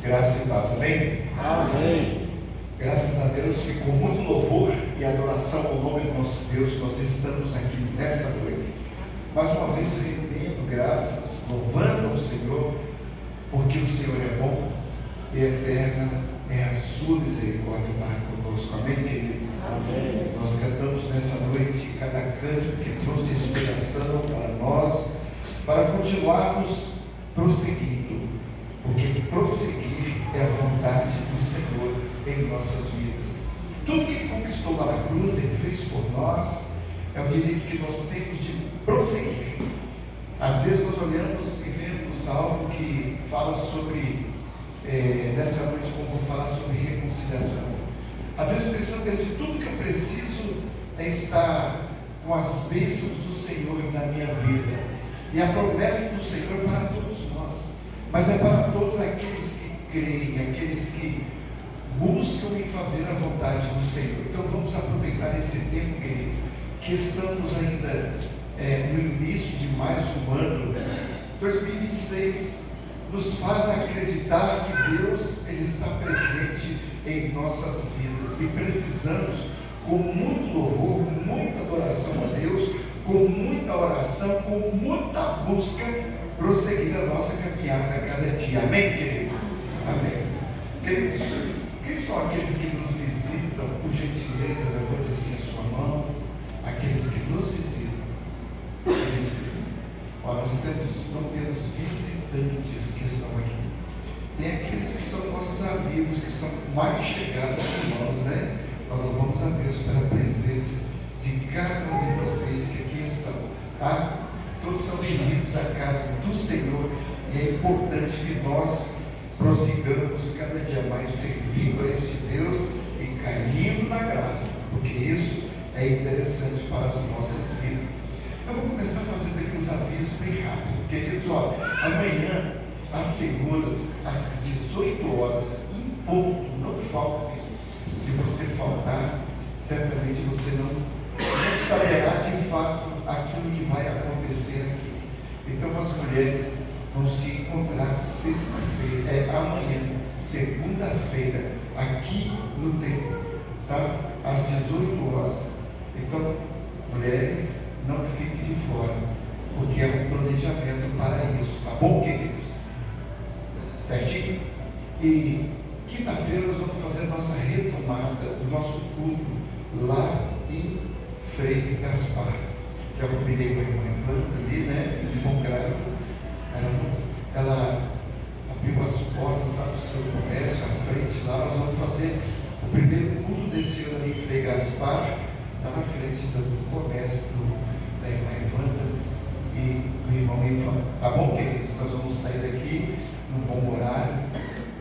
Graças e paz, amém? Amém. Graças a Deus que com muito louvor e adoração ao nome do nosso Deus, nós estamos aqui nessa noite, mais uma vez rendendo graças, louvando ao Senhor, porque o Senhor é bom e eterna é a sua misericórdia para conosco, amém, queridos? Amém. Nós cantamos nessa noite cada cântico que trouxe inspiração para nós, para continuarmos prosseguindo, porque prosseguir é a vontade do Senhor em nossas vidas. Tudo que Ele conquistou lá na cruz, Ele fez por nós, é o direito que nós temos de prosseguir. Às vezes nós olhamos e vemos algo que fala sobre, dessa noite, como vou falar sobre reconciliação. Às vezes pensamos que assim, tudo que eu preciso é estar com as bênçãos do Senhor na minha vida. E a promessa do Senhor é para todos nós, mas é para todos aqueles que creem, aqueles que buscam em fazer a vontade do Senhor. Então vamos aproveitar esse tempo, querido, que estamos ainda no início de mais um ano. 2026 nos faz acreditar que Deus Ele está presente em nossas vidas e precisamos, com muito louvor, muita adoração a Deus, com muita oração, com muita busca, prosseguir a nossa caminhada a cada dia. Amém, queridos? Amém. Queridos, quem são aqueles que nos visitam? Por gentileza, levante assim a sua mão. Aqueles que nos visitam. Por gentileza. Olha, nós não temos visitantes que estão aqui. Tem aqueles que são nossos amigos, que são mais chegados a nós, né? Nós louvamos a Deus pela presença de cada um de vocês que aqui estão, tá? Todos são bem-vindos à casa do Senhor e é importante que nós prossigamos cada dia mais servindo a este Deus e caindo na graça, porque isso é interessante para as nossas vidas. Eu vou começar fazendo aqui uns avisos bem rápido, queridos. Ó, amanhã, às segundas, às 18 horas, em ponto, não falta. Se você faltar, certamente você não saberá de fato aquilo que vai acontecer aqui. Então as mulheres vão se encontrar sexta-feira, amanhã, segunda-feira, aqui no templo, sabe? Às 18 horas. Então, mulheres, não fiquem de fora, porque é um planejamento para isso, tá bom, queridos? Certinho? E quinta-feira nós vamos fazer a nossa retomada do nosso culto lá em Frei Gaspar. Já combinei com a irmã Evandra ali, né? De bom grado. Ela abriu as portas lá do seu comércio, à frente lá. Nós vamos fazer o primeiro culto desse ano ali em Frei Gaspar, lá na frente do comércio da irmã Evandra e do irmão Ivan. Tá bom, queridos? Nós vamos sair daqui num bom horário,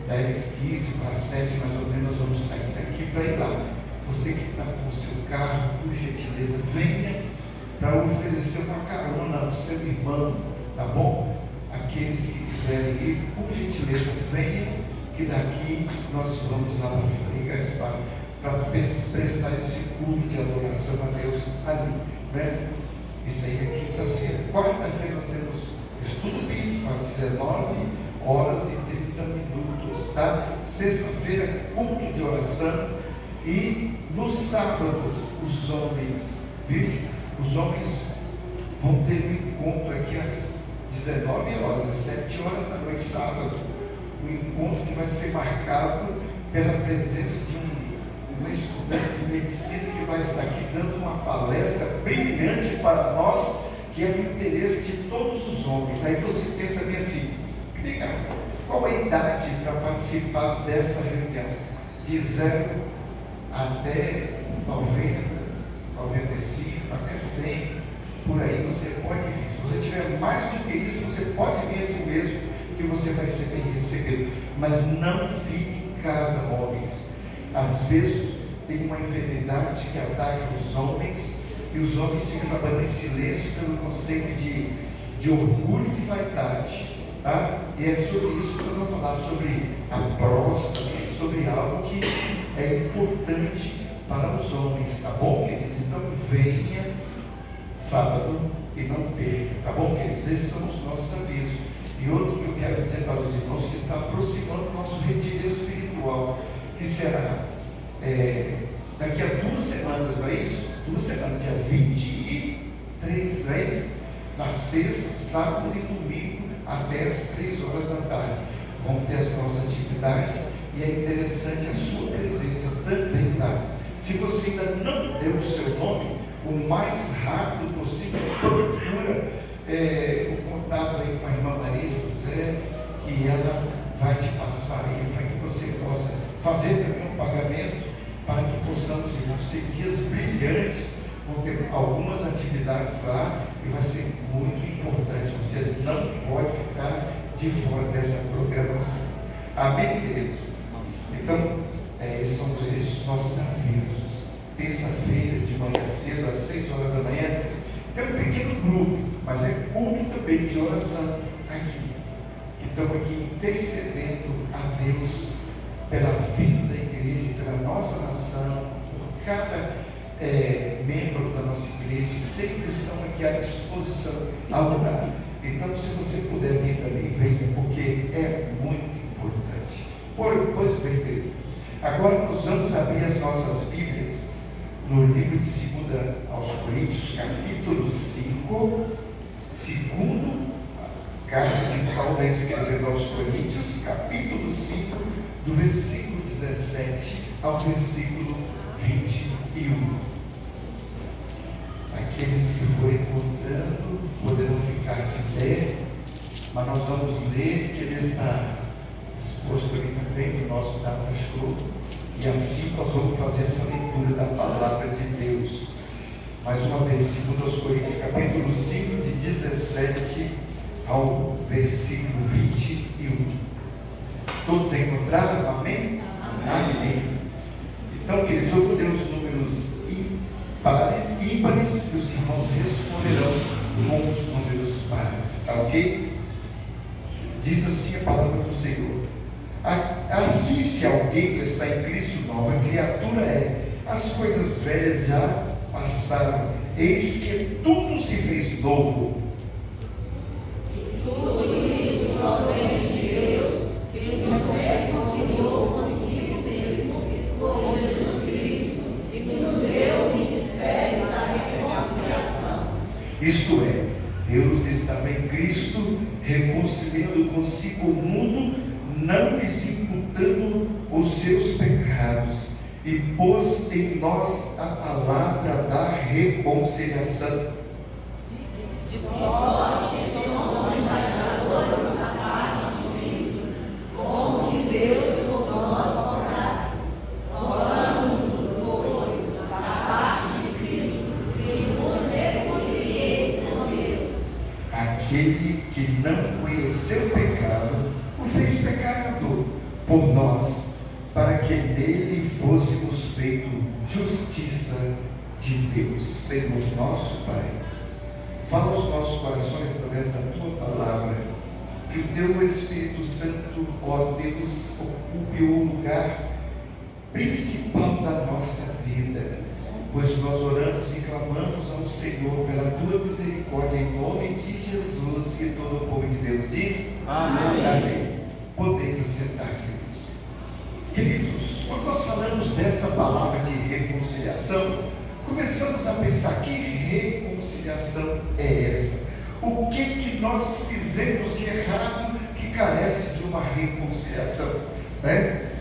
10, 15 para 7 mais ou menos. Nós vamos sair daqui para ir lá. Você que está com o seu carro, por gentileza, venha para oferecer uma carona ao seu irmão, tá bom? Aqueles que quiserem ir, por gentileza, venha, que daqui nós vamos lá para o Frei Gaspar para prestar esse culto de adoração a Deus ali, né? Isso aí é quinta-feira. Quarta-feira nós temos estudo bíblico às 19 horas e 30 minutos, tá? Sexta-feira, culto de oração. E no sábado, os homens, viu? Os homens vão ter um encontro aqui às 19 horas, às 7 horas da noite, sábado. Um encontro que vai ser marcado pela presença de um estudante de medicina que vai estar aqui dando uma palestra brilhante para nós, que é do interesse de todos os homens. Aí você pensa bem assim, qual a idade para participar desta reunião? De 0 até 90, 95, até 100, por aí você pode vir. Se você tiver mais do que isso, você pode vir assim mesmo, que você vai ser bem recebido. Mas não fique em casa, homens. Às vezes tem uma enfermidade que ataca os homens, e os homens ficam trabalhando em silêncio pelo conceito de orgulho e de vaidade, tá? E é sobre isso que nós vamos falar, sobre a próstata, sobre algo que é importante para os homens, tá bom, queridos? Então venha sábado e não perca, tá bom, queridos? Esses são os nossos avisos. E outro que eu quero dizer para os irmãos, que está aproximando o nosso retiro. que será daqui a 2 semanas, não é isso? 2 semanas, dia 23, não é isso? Na sexta, sábado e domingo, até as 3 horas da tarde. Vamos ter as nossas atividades e é interessante a sua presença também lá. Se você ainda não deu o seu nome, o mais rápido possível, procura o contato aí com a irmã Maria José, que ela vai te passar aí para que você possa fazer também um pagamento, para que possamos, irmãos, ser dias brilhantes. Vão ter algumas atividades lá e vai ser muito importante. Você não pode ficar de fora dessa programação. Amém, queridos? Então, esses são esses nossos avisos. Terça-feira, de manhã cedo, às 6 horas da manhã, tem um pequeno grupo, mas é culto também de oração aqui. Estamos aqui intercedendo a Deus pela vida da igreja, pela nossa nação, por cada membro da nossa igreja. Sempre estão aqui à disposição a orar. Então, se você puder vir também, venha, porque é muito importante. Pois bem, querido, agora nós vamos abrir as nossas Bíblias no livro de 2 aos Coríntios, capítulo 5, segundo carta de Paulo escrevendo aos Coríntios, capítulo 5, do versículo 17 ao versículo 21. Aqueles que forem encontrando poderão ficar de pé, mas nós vamos ler, que ele está exposto aqui também no nosso data show, e assim nós vamos fazer essa leitura da palavra de Deus. Mais uma vez, 2 Coríntios, capítulo 5, de 17 ao versículo 21. Todos encontraram? Amém? Amém. Então, queridos, eu vou ler os números ímpares e os irmãos responderão com os números pares. Tá ok? Diz assim a palavra do Senhor. Assim, se alguém está em Cristo, nova criatura é. As coisas velhas já passaram, eis que tudo se fez novo. Tudo isso provém de Deus, que nos reconciliou consigo mesmo, por Jesus Cristo, e nos deu o ministério da reconciliação. Isto é, Deus estava em Cristo, reconciliando consigo o mundo, não lhes imputando os seus pecados, e pôs em nós a palavra da reconciliação. De sorte que somos embaixadores da parte de Cristo, como se Deus por nós rogasse. Rogamos-vos, pois, da parte de Cristo, que vos reconcilieis com Deus. Aquele que não conheceu o pecado, o fez pecado por nós, para que nele fôssemos feito justiça de Deus. Senhor nosso Pai, fala aos nossos corações através da Tua palavra, que o Teu Espírito Santo, ó Deus, ocupe o lugar principal da nossa vida, pois nós oramos e clamamos ao Senhor pela Tua misericórdia, em nome de Jesus, e todo o povo de Deus diz: Amém. Amém. Podeis assentar, queridos. Quando nós falamos dessa palavra de reconciliação, começamos a pensar: que reconciliação é essa? O que nós fizemos de errado que carece de uma reconciliação, né?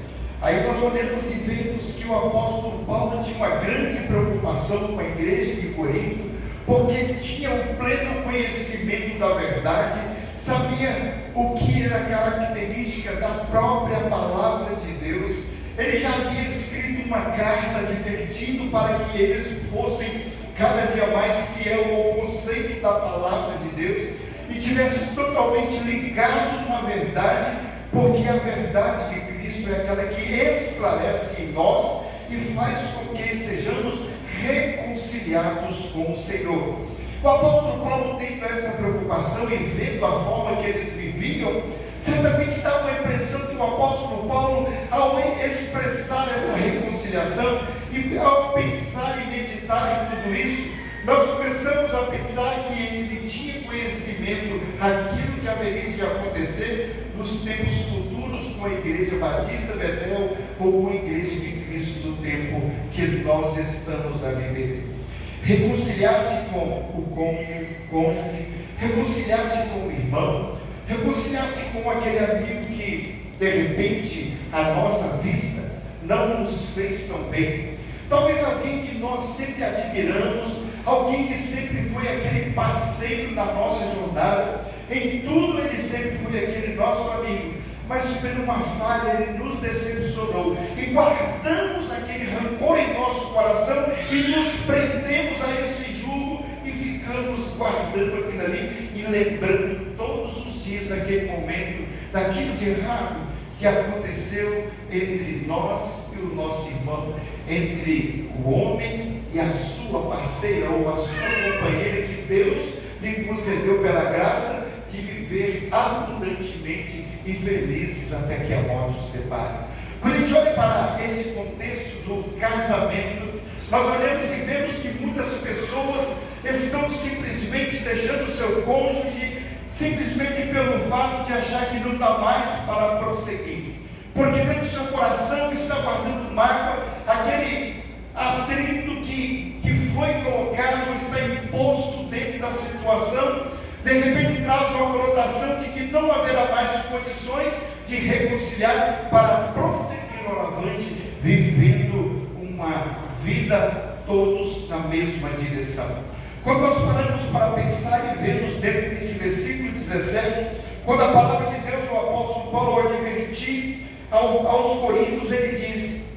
Aí nós olhamos e vemos que o apóstolo Paulo tinha uma grande preocupação com a igreja de Corinto, porque tinha um pleno conhecimento da verdade, sabia o que era característica da própria palavra de Deus. Ele já havia escrito uma carta advertindo para que eles fossem cada dia mais fiel ao conceito da palavra de Deus e tivessem totalmente ligado numa verdade, porque a verdade de Cristo é aquela que esclarece em nós e faz com que estejamos reconciliados com o Senhor. O apóstolo Paulo, tendo essa preocupação e vendo a forma que eles viviam, certamente dá uma impressão que o apóstolo Paulo, ao expressar essa reconciliação e ao pensar e meditar em tudo isso, nós começamos a pensar que ele tinha conhecimento daquilo que haveria de acontecer nos tempos futuros juntos com a Igreja Batista Betel ou com a Igreja de Cristo no tempo que nós estamos a viver. Reconciliar-se com o cônjuge, reconciliar-se com o irmão, reconciliar-se com aquele amigo que, de repente, à nossa vista, não nos fez tão bem. Talvez alguém que nós sempre admiramos, alguém que sempre foi aquele parceiro da nossa jornada, em tudo ele sempre foi aquele nosso amigo, mas por uma falha ele nos decepcionou, e guardamos aquele rancor em nosso coração, e nos prendemos a esse jugo, e ficamos guardando aquilo ali, e lembrando todos os dias daquele momento, daquilo de errado que aconteceu entre nós e o nosso irmão, entre o homem e a sua parceira ou a sua companheira, que Deus lhe concedeu pela graça de viver abundantemente e felizes até que a morte os separe. Quando a gente olha para esse contexto do casamento, nós olhamos e vemos que muitas pessoas estão simplesmente deixando o seu cônjuge simplesmente pelo fato de achar que não dá mais para prosseguir, porque dentro do seu coração está guardando mágoa, aquele atrito que foi colocado, está imposto dentro da situação, de repente traz uma conotação de que não haverá mais condições de reconciliar para prosseguir avante, vivendo uma vida todos na mesma direção. Quando nós paramos para pensar e vemos dentro deste versículo 17, quando a palavra de Deus, o apóstolo Paulo advertir aos Coríntios, ele diz,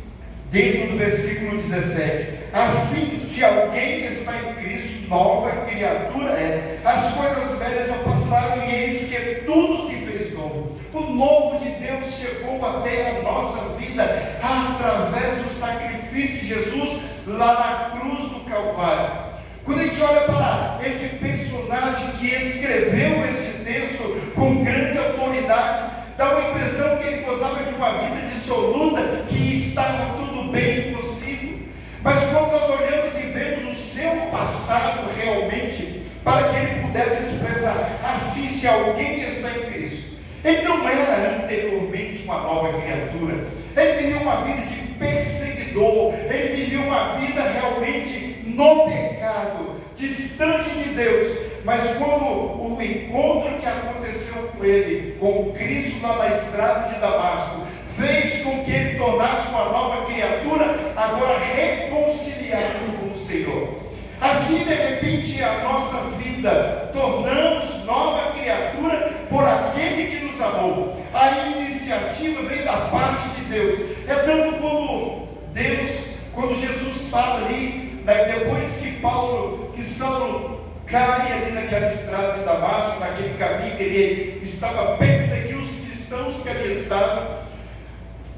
dentro do versículo 17, assim, se alguém está em Cristo, nova criatura é, as coisas velhas já passaram e eis que tudo se fez novo. O novo de Deus chegou até a nossa vida através do sacrifício de Jesus lá na cruz do Calvário. Quando a gente olha para esse personagem que escreveu esse texto com grande autoridade, dá uma impressão que ele gozava de uma vida dissoluta, que estava tudo bem consigo. Mas quando nós olhamos e vemos o seu passado realmente, para que ele pudesse expressar assim, se alguém está em Cristo, ele não era anteriormente uma nova criatura, ele vivia uma vida de perseguidor, ele vivia uma vida realmente no pecado, distante de Deus. Mas como o encontro que aconteceu com ele, com Cristo lá na estrada de Damasco, fez com que ele tornasse uma nova criatura, agora reconciliado com o Senhor. Assim, de repente, a nossa vida, tornamos nova criatura por aquele que nos amou. A iniciativa vem da parte de Deus. É tanto como Deus, quando Jesus fala ali, depois que Saulo cai ali naquela estrada de Damasco, naquele caminho que ele estava perseguindo os cristãos que ali estavam,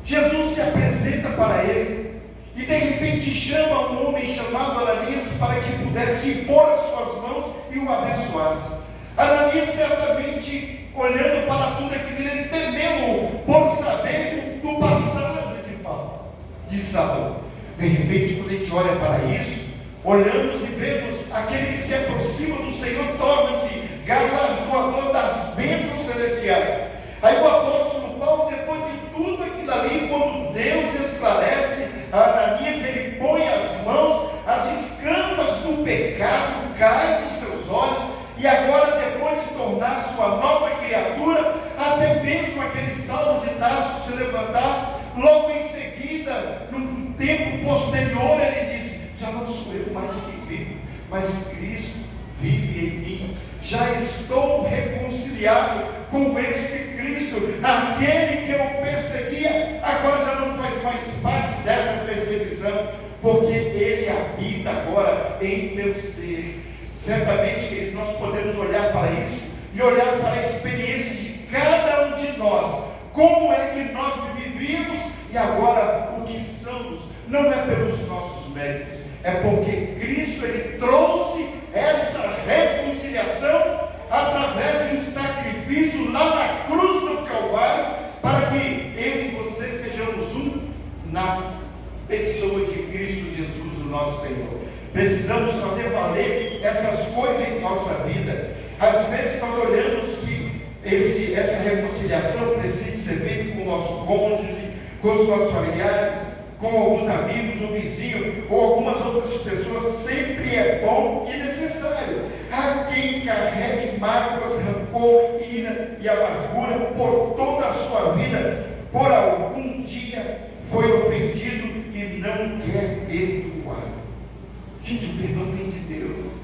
Jesus se apresenta para ele e de repente chama um homem chamado Ananias para que pudesse impor as suas mãos e o abençoasse. Ananias, certamente olhando para tudo aquilo, ele temeu por saber do passado de Saulo. De repente, quando a gente olha para isso, olhamos e vemos aquele que se aproxima do Senhor, torna-se galardoador das bênçãos celestiais. Aí o apóstolo Paulo, depois de tudo aquilo ali, quando Deus esclarece a Ananias, ele põe as mãos, as escamas do pecado caem dos seus olhos, e agora, depois de tornar sua nova criatura, até mesmo aquele Saulo de Tarso se levantar, logo em seguida, num tempo posterior, ele diz: já não sou eu mais que vivo, mas Cristo vive em mim. Já estou reconciliado com este Cristo, aquele que eu perseguia, agora já não faz mais parte dessa perseguição, porque Ele habita agora em meu ser. Certamente, querido, nós podemos olhar para isso e olhar para a experiência de cada um de nós, como é que nós vivíamos e agora o que somos. Não é pelos nossos méritos, é porque Cristo, Ele trouxe essa reconciliação através de um sacrifício lá na cruz do Calvário, para que eu e você sejamos um na pessoa de Cristo Jesus, o nosso Senhor. Precisamos fazer valer essas coisas em nossa vida. Às vezes nós olhamos que essa reconciliação precisa ser feita com nosso cônjuge, com os nossos familiares, com alguns amigos, um vizinho ou algumas outras pessoas, sempre é bom e necessário. Há quem carregue mágoas, rancor, ira e amargura por toda a sua vida, por algum dia foi ofendido e não quer perdoar. Gente, o perdão vem de Deus.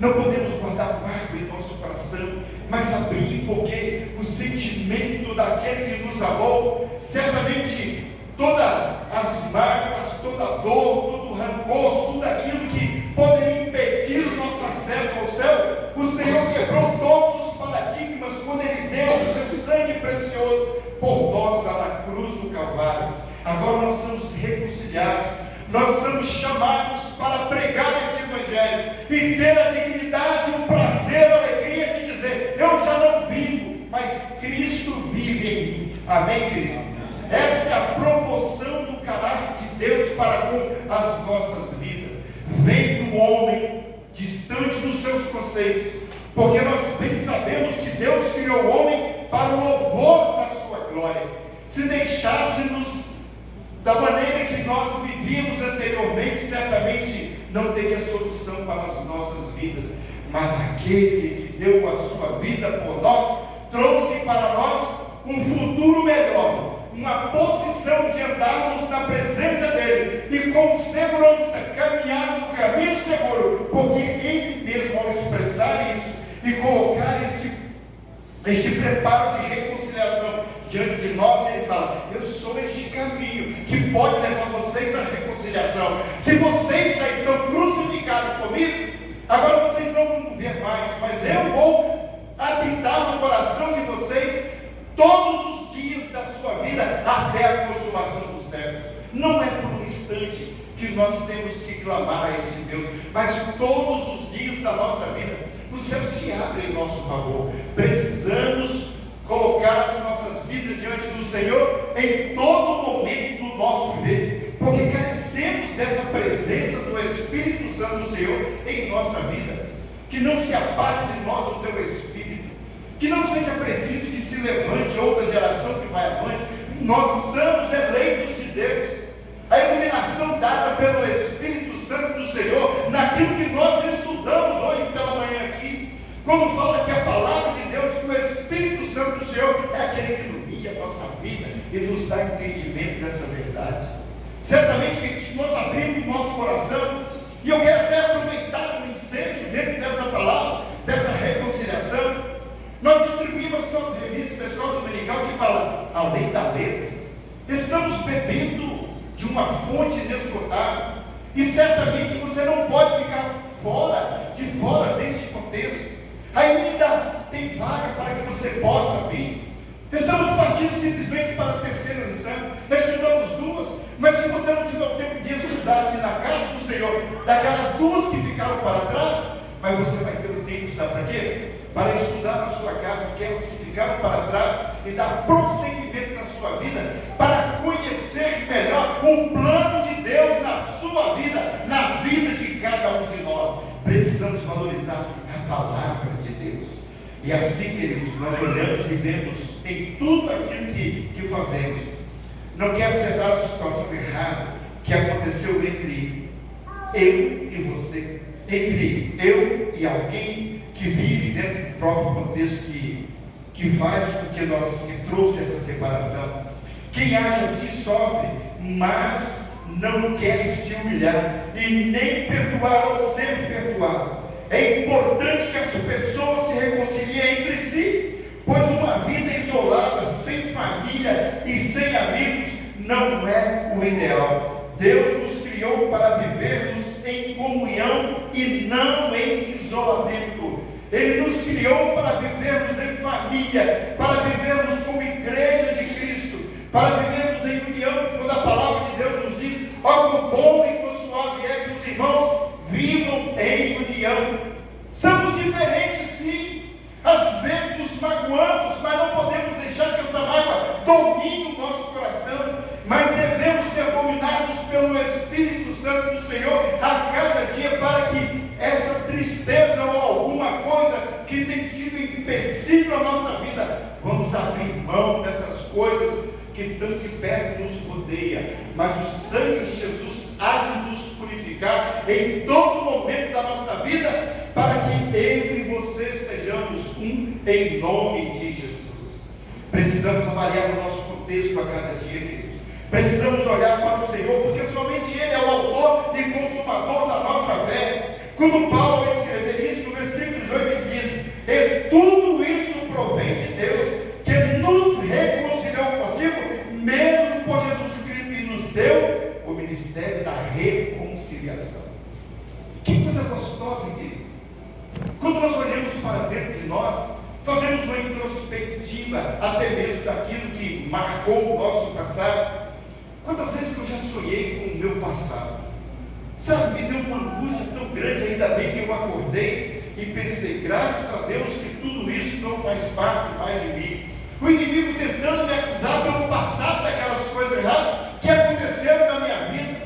Não podemos guardar mágoa em nosso coração, mas abrir, porque o sentimento daquele que nos amou, certamente todas as mágoas, toda a dor, todo o rancor, tudo aquilo que poderia impedir o nosso acesso ao céu, o Senhor quebrou todos os paradigmas quando Ele deu o seu sangue precioso por nós lá na cruz do Calvário. Agora nós somos reconciliados, nós somos chamados para pregar este Evangelho e ter a dignidade, o prazer, a alegria de dizer: eu já não vivo, mas Cristo vive em mim. Amém, queridos? Essa é a proporção do caráter de Deus para com as nossas vidas. Vem do homem distante dos seus conceitos, porque nós bem sabemos que Deus criou o homem para o louvor da sua glória. Se deixássemos da maneira que nós vivíamos anteriormente, certamente não teria solução para as nossas vidas. Mas aquele que deu a sua vida por nós, trouxe para nós um futuro melhor, uma posição de andarmos na presença dele e com segurança caminhar no caminho seguro, porque ele mesmo, ao expressar isso e colocar este preparo de reconciliação diante de nós, ele fala: eu sou este caminho que pode levar vocês à reconciliação. Se vocês já estão crucificados comigo, agora vocês não vão ver mais, mas eu vou habitar no coração de vocês todos os dias da sua vida até a consumação dos séculos. Não é por um instante que nós temos que clamar a esse Deus, mas todos os dias da nossa vida o céu se abre em nosso favor. Precisamos colocar as nossas vidas diante do Senhor em todo momento do nosso viver, porque carecemos dessa presença do Espírito Santo do Senhor em nossa vida. Que não se aparte de nós o teu Espírito, que não seja preciso que se levante outra geração que vai avante. Nós somos eleitos de Deus, a iluminação dada pelo Espírito Santo do Senhor, naquilo que nós estudamos hoje pela manhã aqui, quando fala que a palavra de Deus, que o Espírito Santo do Senhor é aquele que ilumina a nossa vida e nos dá entendimento dessa verdade. Certamente que se nós abrirmos o nosso coração, e eu quero até aproveitar o ensejo dentro dessa palavra, dessa reconciliação, nós distribuímos as nossas revistas da escola dominical que fala, além da letra, estamos bebendo de uma fonte inesgotável, e certamente você não pode ficar de fora deste contexto. Ainda tem vaga para que você possa vir. Estamos partindo simplesmente para a terceira lição. Estudamos duas, mas se você não tiver o tempo de estudar aqui na casa do Senhor, daquelas duas que ficaram para trás, mas você vai ter o tempo, sabe para quê? Para estudar na sua casa aquelas que ficaram para trás e dar prosseguimento na sua vida, para conhecer melhor o plano de Deus na sua vida, na vida de cada um de nós. Precisamos valorizar a palavra de Deus. E assim, queridos, nós olhamos e vemos em tudo aquilo que fazemos. Não quero acertar a situação errada que aconteceu entre eu e você, entre eu e alguém que vive dentro do próprio contexto que faz com que trouxe essa separação. Quem age assim sofre, mas não quer se humilhar e nem perdoar ou ser perdoado. É importante que as pessoas se reconciliem entre si, pois uma vida isolada, sem família e sem amigos, não é o ideal. Deus nos criou para vivermos em comunhão e não em isolamento. Ele nos criou para vivermos em família, para vivermos como igreja de Cristo, para vivermos em união, quando a palavra de Deus nos diz: ó, quão bom e quão suave é que os irmãos vivam em união. Somos diferentes, sim. Às vezes nos magoamos, mas não podemos deixar que essa mágoa domine o nosso coração, mas devemos ser dominados pelo Espírito Santo do Senhor a cada dia, para que essa tristeza ou alguma coisa que tem sido empecilho na nossa vida, vamos abrir mão dessas coisas que que tanto que perto nos rodeia, mas o sangue de Jesus há de nos purificar em todo momento da nossa vida, para que eu e você sejamos um em nome de Jesus. Precisamos avaliar o nosso contexto a cada dia, queridos. Precisamos olhar para o Senhor, porque somente Ele é o autor e consumador da nossa fé. Quando Paulo vai escrever isso, no versículo 18 ele diz: e tudo isso provém de Deus, que nos reconciliou consigo, mesmo por Jesus Cristo, e nos deu o ministério da reconciliação. Que coisa gostosa, queridos. Quando nós olhamos para dentro de nós, fazemos uma introspectiva até mesmo daquilo que marcou o nosso passado. Quantas vezes que eu já sonhei com o meu passado? Sabe, me deu uma angústia tão grande, ainda bem que eu acordei e pensei, graças a Deus que tudo isso não faz parte mais de mim. O inimigo tentando me acusar pelo passado daquelas coisas erradas que aconteceram na minha vida.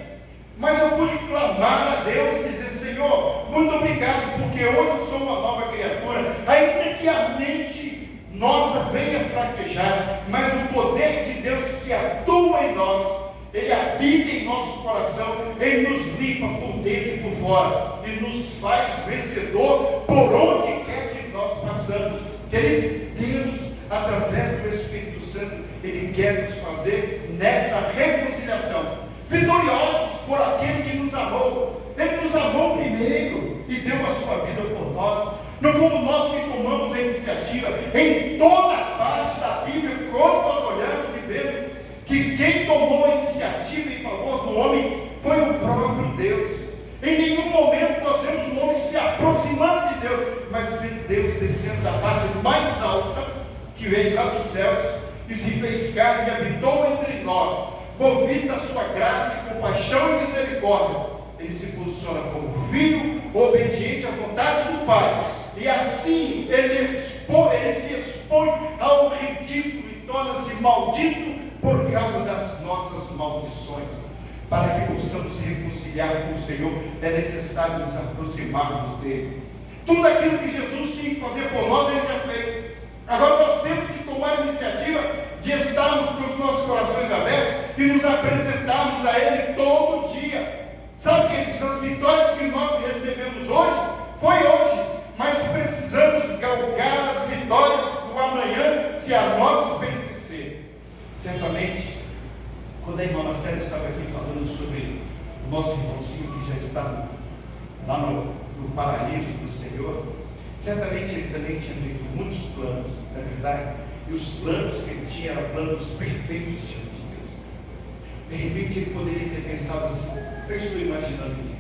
Mas eu pude clamar a Deus e dizer: Senhor, muito obrigado, porque hoje eu sou uma nova criatura. Ainda que a mente nossa venha fraquejar, mas o poder de Deus que atua em nós, Ele habita em nosso coração, Ele nos limpa por dentro e por fora, e nos faz vencedor por onde quer que nós passamos. Querido, Deus, através do Espírito Santo, Ele quer nos fazer nessa reconciliação, vitoriosos por aquele que nos amou. Ele nos amou primeiro e deu a sua vida por nós. Não fomos nós que tomamos a iniciativa. Em toda parte da Bíblia, quando nós olhamos e vemos que quem tomou a iniciativa em favor do homem foi o próprio Deus. Em nenhum momento nós vemos o homem se aproximando de Deus, mas Deus descendo da parte mais alta, que veio lá dos céus, e se fez carne e habitou entre nós, movido da sua graça e compaixão e misericórdia. Ele se posiciona como filho, obediente à vontade do Pai, e assim ele se expõe ao ridículo e torna-se maldito por causa das nossas maldições. Para que possamos se reconciliar com o Senhor, é necessário nos aproximarmos dele. Tudo aquilo que Jesus tinha que fazer por nós, Ele já fez. Agora nós temos que tomar a iniciativa de estarmos com os nossos corações abertos e nos apresentarmos a Ele todo dia. Sabe, queridos, as vitórias que nós recebemos hoje, foi hoje, mas precisamos galgar as vitórias do amanhã, se a nós pertencer. Certamente, quando a irmã Marcela estava aqui falando sobre o nosso irmãozinho que já está lá no paraíso do Senhor, certamente ele também tinha feito muitos planos, não é verdade? E os planos que ele tinha eram planos perfeitos diante de Deus. De repente ele poderia ter pensado assim: eu estou imaginando aqui,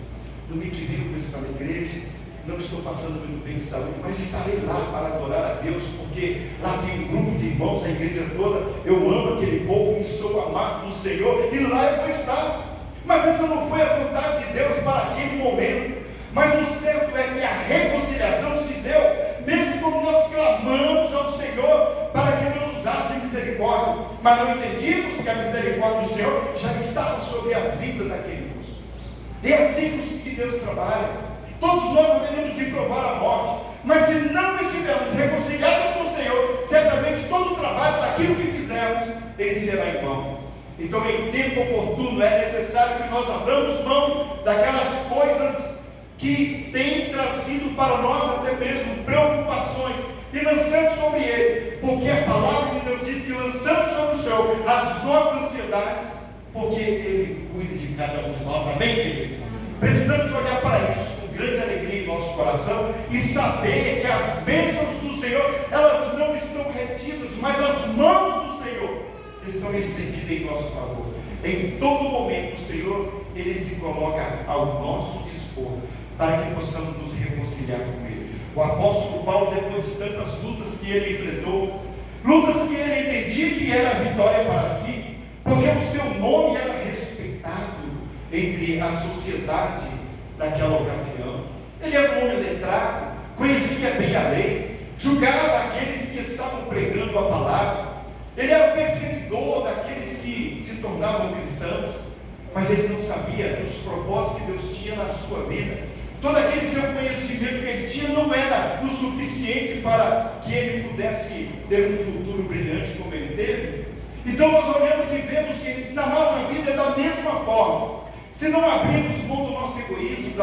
domingo que vem eu vou estar na igreja, não estou passando muito bem de saúde, mas estarei lá para adorar a Deus, porque lá tem um grupo de irmãos da igreja toda, eu amo aquele povo e sou amado do Senhor, e lá eu vou estar. Mas essa não foi a vontade de Deus para aquele momento. Mas o certo é que a reconciliação se deu, mesmo quando nós clamamos ao Senhor para que Deus usasse de misericórdia, mas não entendíamos que a misericórdia do Senhor já estava sobre a vida daquele moço. E é assim que Deus trabalha. Todos nós haveremos de provar a morte, mas se não estivermos reconciliados com o Senhor, certamente todo o trabalho daquilo que fizermos, ele será em vão. Então, em tempo oportuno, é necessário que nós abramos mão daquelas coisas que tem trazido para nós até mesmo preocupações, e lançamos sobre Ele, porque a palavra de Deus diz que lançamos sobre o Senhor as nossas ansiedades, porque Ele cuida de cada um de nós. Amém, queridos? Precisamos olhar para isso com grande alegria em nosso coração e saber que as bênçãos do Senhor, elas não estão retidas, mas as mãos do Senhor estão estendidas em nosso favor. Em todo momento o Senhor, Ele se coloca ao nosso dispor, para que possamos nos reconciliar com Ele. O apóstolo Paulo, depois de tantas lutas que ele enfrentou, lutas que ele entendia que era a vitória para si, porque o seu nome era respeitado entre a sociedade daquela ocasião. Ele era um homem letrado, conhecia bem a lei, julgava aqueles que estavam pregando a palavra, ele era perseguidor daqueles que se tornavam cristãos, mas ele não sabia dos propósitos que Deus tinha na sua vida. Todo aquele seu conhecimento que ele tinha não era o suficiente para que ele pudesse ter um futuro brilhante como ele teve. Então nós olhamos e vemos que na nossa vida é da mesma forma. Se não abrirmos mão do nosso egoísmo,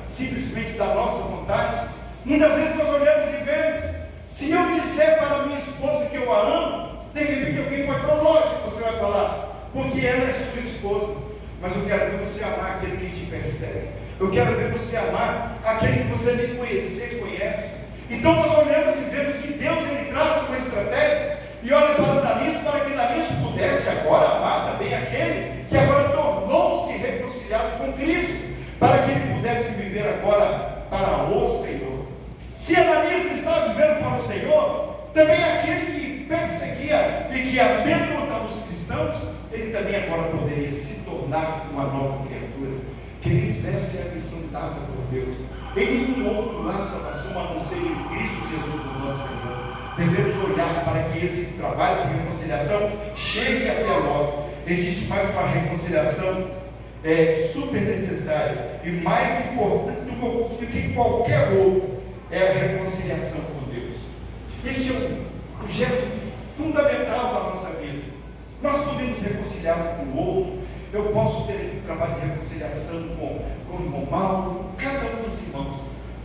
simplesmente da nossa vontade, muitas vezes nós olhamos e vemos, se eu disser para minha esposa que eu a amo, de repente alguém pode falar, lógico que você vai falar, porque ela é sua esposa, mas eu quero ver você amar aquele que te persegue, eu quero ver você amar aquele que você nem conhecer, conhece. Então nós olhamos e vemos que Deus ele traz uma estratégia, e olha para Danis, para que Danis pudesse agora amar também aquele que agora tornou-se reconciliado com Cristo, para que ele pudesse viver agora para o Senhor. Se Ananias está vivendo para o Senhor, também aquele que perseguia e que amedrontava os cristãos, ele também agora poderia se tornar uma nova criatura. Queridos, essa é a missão dada por Deus. Em nenhum outro há salvação a não ser em Cristo Jesus, o nosso Senhor. Devemos olhar para que esse trabalho de reconciliação chegue até nós. Existe mais uma reconciliação super necessária e mais importante do que qualquer outro, é a reconciliação com Deus. Esse é um gesto fundamental da nossa vida. Nós podemos reconciliar um com o outro. Eu posso ter um trabalho de reconciliação com o irmão Mauro, cada um dos irmãos,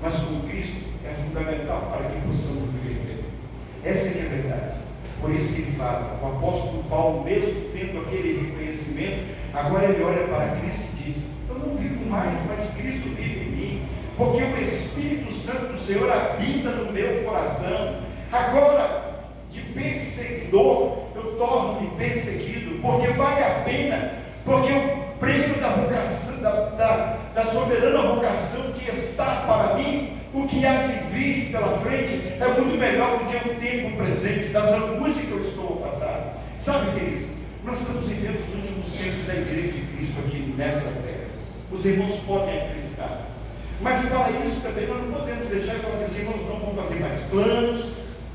mas com Cristo é fundamental para que possamos viver bem. Essa é a verdade. Por isso que ele fala, o apóstolo Paulo, mesmo tendo aquele reconhecimento, agora ele olha para Cristo e diz, eu não vivo mais, mas Cristo vive em mim, porque o Espírito Santo do Senhor habita no meu coração. Agora, de perseguidor, eu torno-me perseguido, porque vale a pena, porque o prêmio da vocação, da soberana vocação que está para mim, o que há de vir pela frente é muito melhor do que o tempo presente, das angústias que eu estou a passar. Sabe, queridos, nós estamos vivendo os últimos tempos da Igreja de Cristo aqui nessa terra. Os irmãos podem acreditar. Mas para isso também nós não podemos deixar e falar assim, irmãos, não vamos fazer mais planos,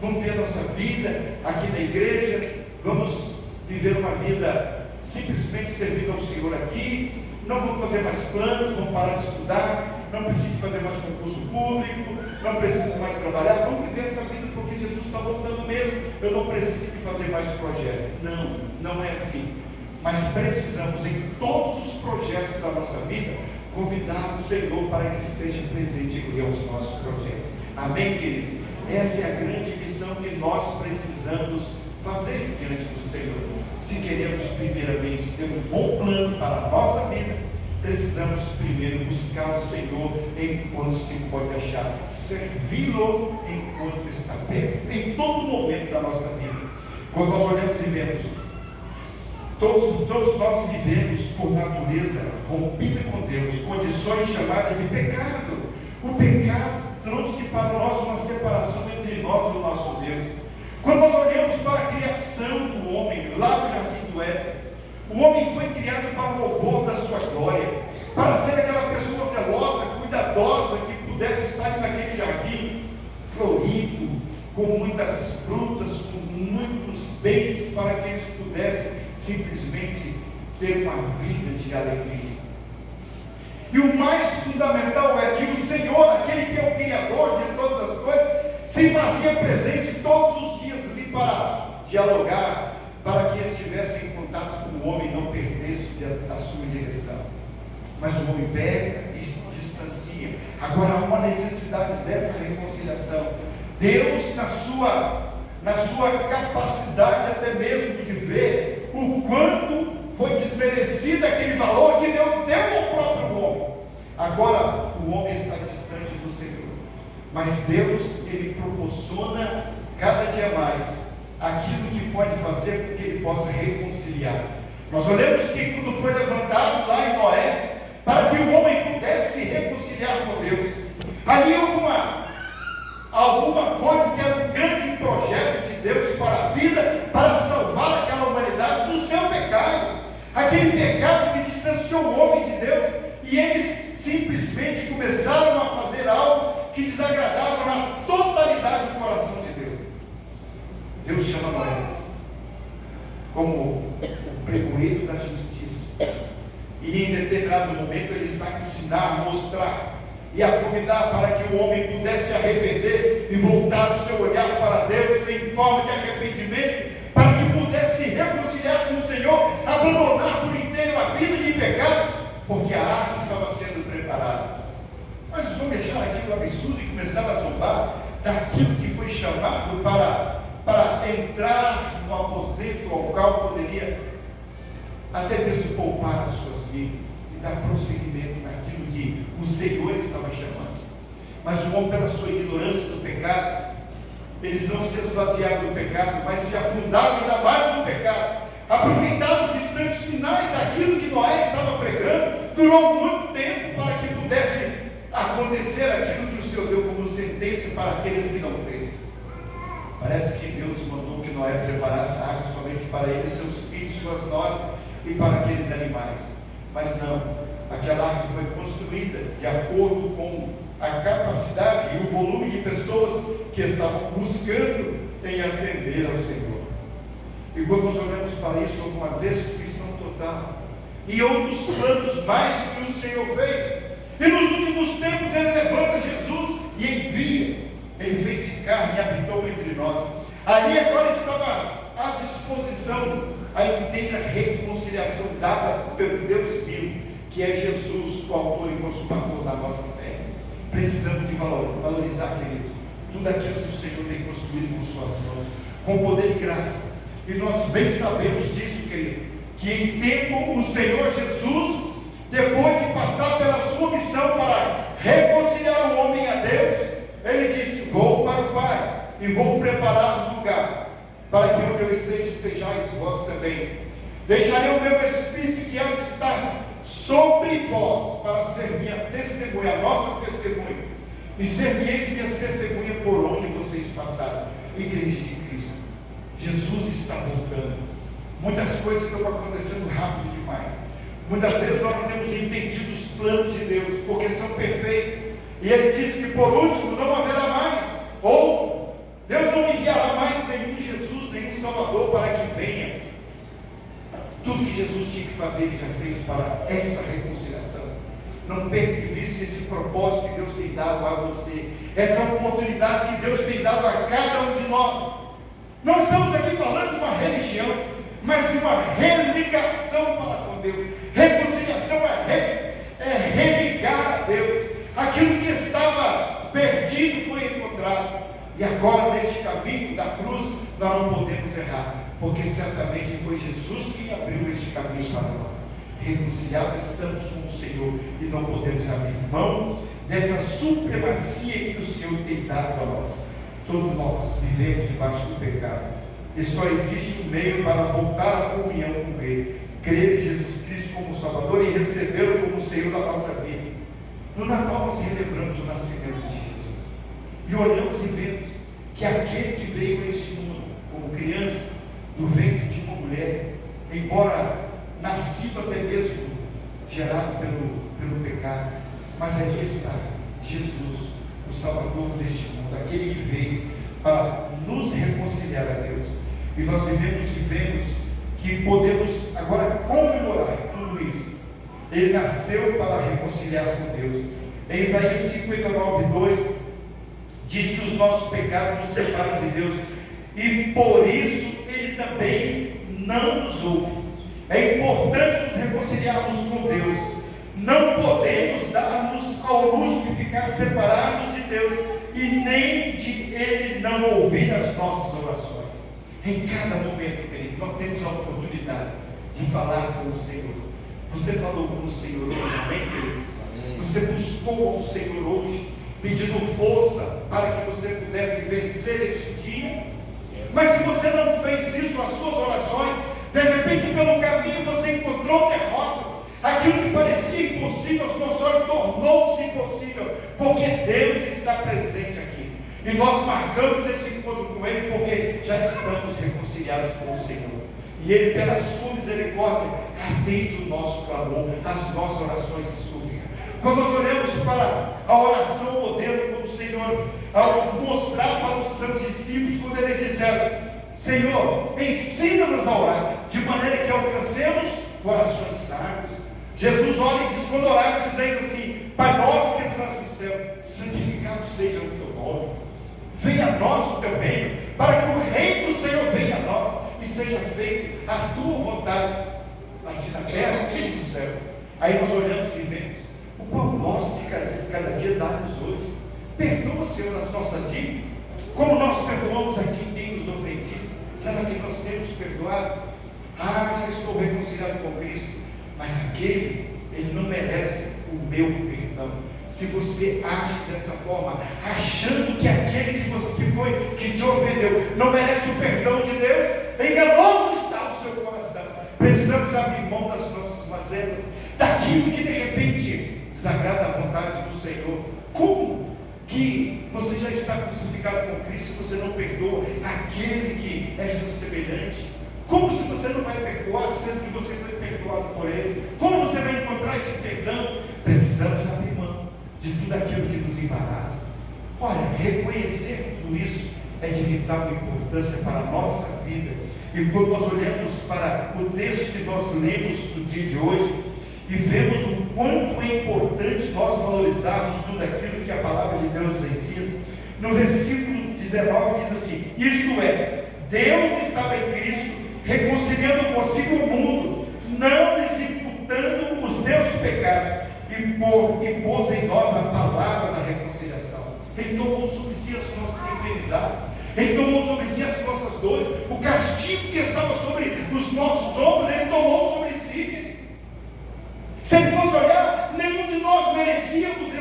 vamos ver a nossa vida aqui na igreja, vamos viver uma vida simplesmente servindo ao Senhor aqui, não vamos fazer mais planos, vamos parar de estudar, não preciso fazer mais concurso público, não preciso mais trabalhar, vamos viver essa vida porque Jesus está voltando mesmo, eu não preciso fazer mais projeto. Não, não é assim. Mas precisamos em todos os projetos da nossa vida convidar o Senhor para que esteja presente em os nossos projetos. Amém, queridos? Essa é a grande missão que nós precisamos fazer diante do Senhor. Se queremos primeiramente ter um bom plano para a nossa vida, precisamos primeiro buscar o Senhor enquanto se pode achar, servi-lo enquanto está perto, em todo momento da nossa vida. Quando nós olhamos e vemos, todos nós vivemos por natureza rompida com Deus, condições chamadas de pecado. O pecado trouxe para nós uma separação entre nós e o nosso Deus. Quando nós olhamos para a criação do homem, lá no jardim do Éden, o homem foi criado para o louvor da sua glória, para ser aquela pessoa zelosa, cuidadosa, que pudesse estar naquele jardim florido, com muitas frutas, com muitos bens, para que eles pudessem simplesmente ter uma vida de alegria. E o mais fundamental é que o Senhor, aquele que é o Criador de todas as coisas, se fazia presente todos os dias ali para dialogar, para que eles estivessem em contato com o homem e não perdesse a sua direção. Mas o homem pega e se distancia. Agora há uma necessidade dessa reconciliação. Deus, na sua capacidade até mesmo de ver o quanto foi desmerecido aquele valor que Deus deu ao próprio homem. Agora o homem está distante do Senhor, mas Deus, ele proporciona cada dia mais aquilo que pode fazer com que ele possa reconciliar. Nós olhamos que quando foi levantado lá em Noé, para que o homem pudesse reconciliar com Deus, ali houve alguma coisa que era um grande projeto de Deus para a vida, para salvar aquela humanidade do seu pecado, aquele pecado que distanciou o homem de Deus, e eles simplesmente começaram a fazer algo que desagradava na totalidade do coração de Deus. Deus chama Noé como o pregoeiro da justiça, e em determinado momento ele está a ensinar, a mostrar e a convidar para que o homem pudesse se arrepender e voltar o seu olhar para Deus em forma de arrependimento, para que pudesse reconciliar reconciliar com o Senhor, abandonar por inteiro a vida de pecado, porque a arca estava sendo preparada. Mas os homens acharam aquilo absurdo e começaram a zombar daquilo que foi chamado para entrar no aposento ao qual poderia até mesmo poupar as suas vidas e dar prosseguimento naquilo que o Senhor estava chamando. Mas o homem, pela sua ignorância do pecado, eles não se esvaziaram do pecado, mas se afundaram ainda mais no pecado. Aproveitaram os instantes finais daquilo que Noé estava pregando. Durou muito tempo para que pudesse acontecer aquilo que o Senhor deu como sentença para aqueles que não crescem. Parece que Deus mandou que Noé preparasse a água somente para ele, seus filhos, suas noras e para aqueles animais. Mas não, aquela arca foi construída de acordo com a capacidade e o volume de pessoas que estavam buscando em atender ao Senhor. E quando nós olhamos para isso, houve uma destruição total e outros planos mais que o Senhor fez. E nos últimos tempos Ele levanta Jesus e envia. Ele fez-se carne e habitou entre nós. Ali agora estava à disposição a inteira reconciliação dada pelo Deus vivo, que é Jesus, qual foi o consumador da nossa fé. Precisamos de valorizar, queridos, tudo aquilo que o Senhor tem construído com suas mãos, com poder e graça. E nós bem sabemos disso, querido, que em tempo o Senhor Jesus, depois de passar pela sua missão para reconciliar o homem a Deus, Ele disse: vou para o Pai e vou preparar um lugar para que onde eu esteja, estejais vós também. Deixarei o meu Espírito que há de estar sobre vós, para ser minha testemunha, a nossa testemunha, e ser minhas testemunhas por onde vocês passarem. Igreja de Cristo, Jesus está voltando. Muitas coisas estão acontecendo rápido demais. Muitas vezes nós não temos entendido os planos de Deus, porque são perfeitos. E Ele disse que por último não haverá mais, ou Deus não enviará mais nenhum Jesus, nenhum Salvador para que venha. Tudo que Jesus tinha que fazer, Ele já fez para essa reconciliação. Não perca de vista esse propósito que Deus tem dado a você, essa oportunidade que Deus tem dado a cada um de nós. Não estamos aqui falando de uma religião, mas de uma religação para com Deus. Reconciliação é religar a Deus. Aquilo que estava perdido foi encontrado. E agora, neste caminho da cruz, nós não podemos errar, porque certamente foi Jesus quem abriu este caminho para nós. Reconciliados estamos com o Senhor e não podemos abrir mão dessa supremacia que o Senhor tem dado a nós. Todos nós vivemos debaixo do pecado e só existe um meio para voltar à comunhão com Ele: crer em Jesus Cristo como Salvador e recebê-lo como Senhor da nossa vida. No Natal nós relembramos o nascimento de Jesus e olhamos e vemos que aquele que veio a este mundo como criança do ventre de uma mulher, embora nascido até mesmo gerado pelo pecado, mas ali está Jesus, o Salvador deste mundo, aquele que veio para nos reconciliar a Deus. E nós vivemos e vemos que podemos agora comemorar tudo isso. Ele nasceu para reconciliar com Deus. Em Isaías 59:2 diz que os nossos pecados nos separam de Deus e por isso Ele também não nos ouve. É importante nos reconciliarmos com Deus. Não podemos dar-nos ao luxo de ficar separados de Deus e nem de Ele não ouvir as nossas orações. Em cada momento, querido, nós temos a oportunidade de falar com o Senhor. Você falou com o Senhor hoje, amém, queridos? Você buscou ao Senhor hoje, pedindo força para que você pudesse vencer este dia. Mas se você não fez isso, as suas orações, de repente pelo caminho você encontrou derrotas. Aquilo que parecia impossível, as tuas orações tornou-se impossível, porque Deus está presente aqui. E nós marcamos esse encontro com Ele porque já estamos reconciliados com o Senhor. E Ele, pela sua misericórdia, atende o nosso clamor, as nossas orações e súplicas. Quando nós olhamos para a oração modelo do Senhor, ao mostrar para os seus discípulos, quando eles disseram: Senhor, ensina-nos a orar, de maneira que alcancemos corações sábios. Jesus olha e diz, quando orarmos, dizeis assim: Pai nosso que estás no céu, santificado seja o teu nome. Venha a nós o teu reino, para que o reino do Senhor venha a nós e seja feito a tua vontade, assim na terra como no céu. Aí nós olhamos e vemos o pão nosso de cada dia dá-nos hoje. Perdoa, Senhor, as nossas dívidas, como nós perdoamos a quem tem nos ofendido. Sabe que nós temos perdoado? Já estou reconciliado com Cristo, mas ele não merece o meu perdão. Se você age dessa forma, achando que aquele que te ofendeu não merece o perdão de Deus, enganoso está o seu coração. Precisamos abrir mão das nossas mazelas, daquilo que de repente desagrada a vontade do Senhor. Como que você já está crucificado com Cristo se você não perdoa aquele que é seu semelhante? Como se você não vai perdoar, sendo que você foi perdoado por Ele? Como você vai encontrar esse perdão? Precisamos abrir mão de tudo aquilo que nos embaraça. Olha, reconhecer tudo isso é de vital importância para a nossa vida. E quando nós olhamos para o texto que nós lemos no dia de hoje, e vemos o quanto é importante nós valorizarmos tudo aquilo que a palavra de Deus nos ensina, no versículo 19 diz assim: isto é, Deus estava em Cristo, reconciliando consigo o mundo, não lhes imputando os seus pecados, e pôs em nós a palavra da reconciliação. Ele tomou sobre si as nossas enfermidades, Ele tomou sobre si as nossas dores, o castigo que estava sobre os nossos ombros, Ele tomou sobre si. Se Ele fosse olhar, nenhum de nós merecíamos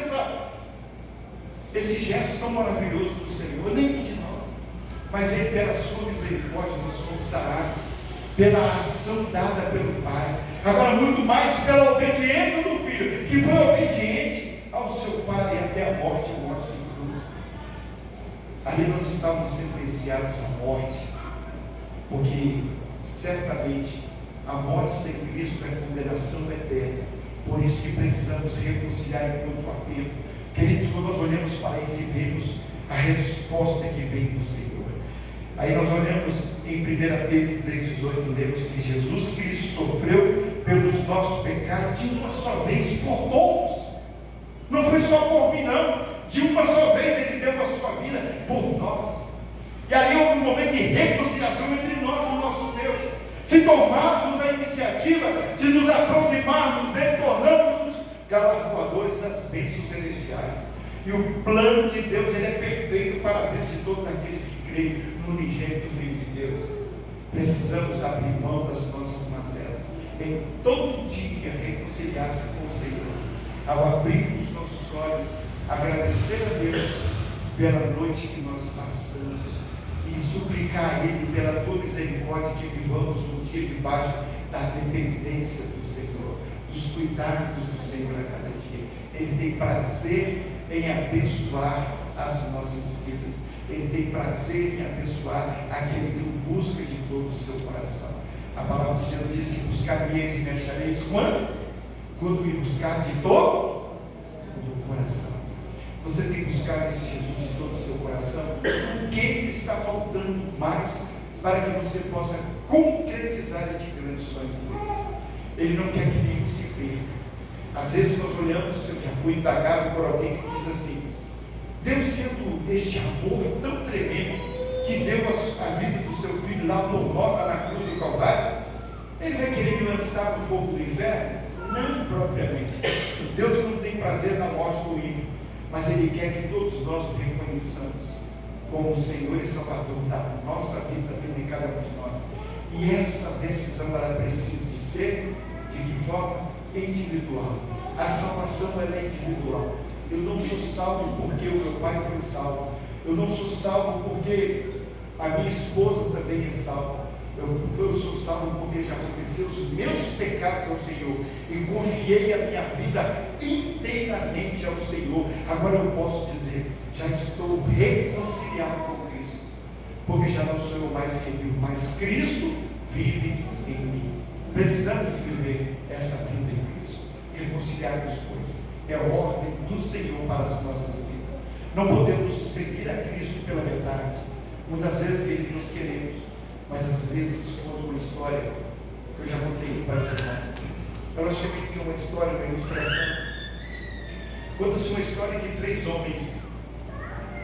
esse gesto tão maravilhoso do Senhor, nenhum de nós. Mas Ele, pela sua misericórdia, nos fomos sarados, pela ação dada pelo Pai, agora muito mais pela obediência do Filho, que foi obediente ao seu Pai até a morte de cruz. Ali nós estávamos sentenciados à morte, porque certamente a morte sem Cristo é condenação eterna. Por isso que precisamos reconciliar enquanto há tempo. Queridos, quando nós olhamos para isso e vemos a resposta que vem do Senhor, aí nós olhamos em 1 Pedro 3,18, lemos que Jesus Cristo sofreu pelos nossos pecados de uma só vez por todos. Não foi só por mim, não. De uma só vez Ele deu a sua vida por nós. E ali houve um momento de reconciliação entre nós e o nosso Deus. Se tomarmos a iniciativa de nos aproximarmos dele, tornamos-nos galardoadores das bênçãos celestiais. E o plano de Deus, ele é perfeito para a vida de todos aqueles que creem no unigênito Filho de Deus. Precisamos abrir mão das nossas mazelas, em todo dia reconciliar-se com o Senhor, ao abrir os nossos olhos, agradecer a Deus pela noite que nós passamos e suplicar a Ele pela tua misericórdia que vivamos um dia debaixo da dependência do Senhor, dos cuidados do Senhor a cada dia. Ele tem prazer em abençoar as nossas vidas. Ele tem prazer em abençoar aquele que o busca de todo o seu coração. A palavra de Deus diz que buscar-me-eis e me achareis quando? Quando me buscar de todo o coração. Você tem que buscar esse Jesus de todo o seu coração. O que está faltando mais para que você possa concretizar este grande sonho de Deus? Ele não quer que nenhum se perca. Às vezes nós olhamos, eu já fui indagado por alguém que diz assim: Deus, sendo este amor tão tremendo, que deu a vida do seu filho lá por nós, lá na cruz do Calvário, Ele vai querer me lançar no fogo do inferno? Não propriamente. Deus não tem prazer na morte do ímpio, mas Ele quer que todos nós o reconheçamos como o Senhor e Salvador da nossa vida, da vida de cada um de nós. E essa decisão, ela precisa de ser de que forma? Individual. A salvação, ela é individual. Eu não sou salvo porque o meu pai foi salvo. Eu não sou salvo porque a minha esposa também é salva. Eu sou salvo porque já confessei os meus pecados ao Senhor e confiei a minha vida inteiramente ao Senhor. Agora eu posso dizer: já estou reconciliado com Cristo, porque já não sou eu mais quem vivo, mas Cristo vive em mim. Precisamos viver essa vida em Cristo, reconciliar as coisas. É a ordem do Senhor para as nossas vidas. Não podemos seguir a Cristo pela metade. Muitas vezes, queridos, nós queremos, mas às vezes conta uma história que eu já contei para os irmãos. Eu logicamente que é uma história, uma ilustração. Conta-se uma história que 3 homens,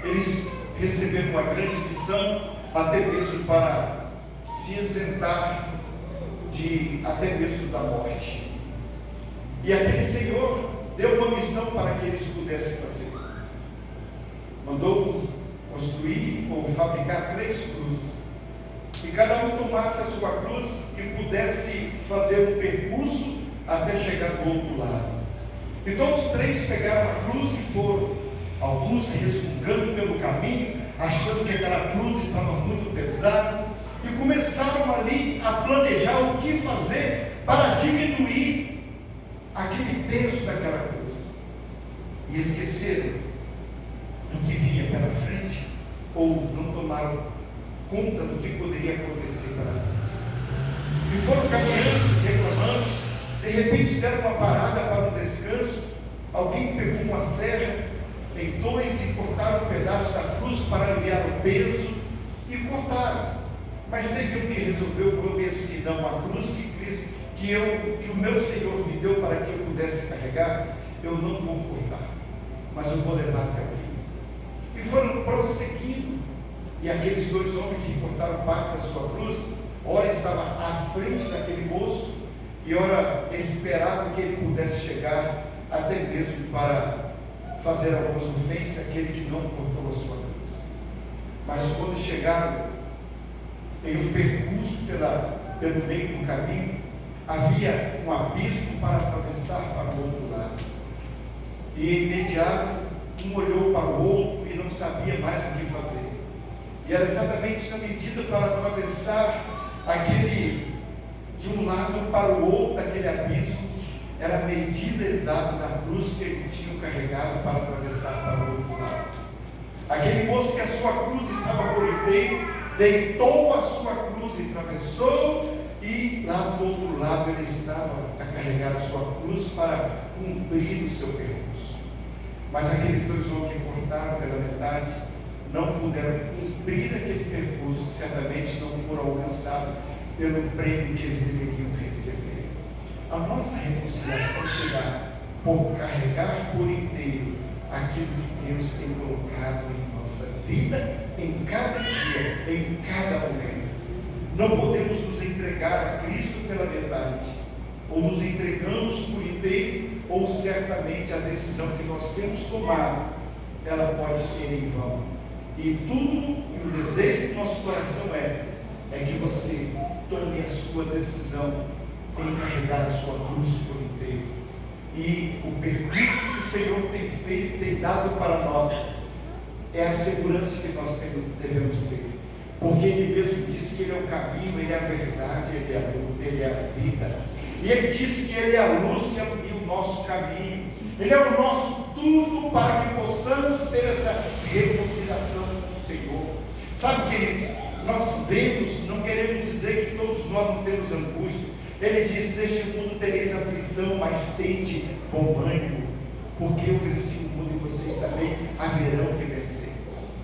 eles receberam uma grande missão, até mesmo para se isentar até mesmo da morte. E aquele Senhor deu uma missão para que eles pudessem fazer. Mandou construir ou fabricar 3 cruzes, e cada um tomasse a sua cruz e pudesse fazer um percurso até chegar do outro lado. E todos os 3 pegaram a cruz e foram, alguns resmungando pelo caminho, achando que aquela cruz estava muito pesada, e começaram ali a planejar o que fazer para diminuir aquele peso daquela cruz, e esqueceram do que vinha pela frente, ou não tomaram conta do que poderia acontecer pela frente, e foram caminhando, reclamando. De repente deram uma parada para o descanso. Alguém pegou uma serra em 2 e cortaram um pedaço da cruz para aliviar o peso, e cortaram. Mas teve um que resolveu, falou bem assim: não, a cruz que o meu Senhor me deu para que eu pudesse carregar, eu não vou cortar, mas eu vou levar até o fim. E foram prosseguindo, e aqueles 2 homens que cortaram parte da sua cruz, ora estava à frente daquele moço, e ora esperavam que ele pudesse chegar até mesmo para fazer algumas ofensas àquele que não cortou a sua cruz. Mas quando chegaram em um percurso pelo meio do caminho, havia um abismo para atravessar para o outro lado, e imediato um olhou para o outro e não sabia mais o que fazer. E era exatamente na medida para atravessar aquele, de um lado para o outro daquele abismo, era a medida exata da cruz que ele tinha carregado para atravessar para o outro lado. Aquele moço que a sua cruz estava por inteiro, deitou a sua cruz e atravessou, e lá do outro lado ele estava a carregar a sua cruz para cumprir o seu percurso. Mas aqueles 2 homens que cortaram pela metade não puderam cumprir aquele percurso, certamente não foram alcançados pelo prêmio que eles deveriam receber. A nossa reconciliação será por carregar por inteiro aquilo que Deus tem colocado em nossa vida, em cada dia, em cada momento. Não podemos nos entregar a Cristo pela metade, ou nos entregamos por inteiro, ou certamente a decisão que nós temos tomado, ela pode ser em vão. E tudo, e o desejo do nosso coração é que você tome a sua decisão em carregar a sua cruz por inteiro. E o percurso que o Senhor tem feito, tem dado para nós, é a segurança que nós devemos ter. Porque Ele mesmo disse que Ele é o caminho, Ele é a verdade, Ele é a luz, Ele é a vida. E Ele disse que Ele é a luz que abriu o nosso caminho. Ele é o nosso tudo para que possamos ter essa reconciliação com o Senhor. Sabe, queridos, nós vemos, não queremos dizer que todos nós não temos angústia. Ele diz: neste mundo tereis aflição, mas tende bom ânimo, porque eu venci o mundo e vocês também haverão de vencer.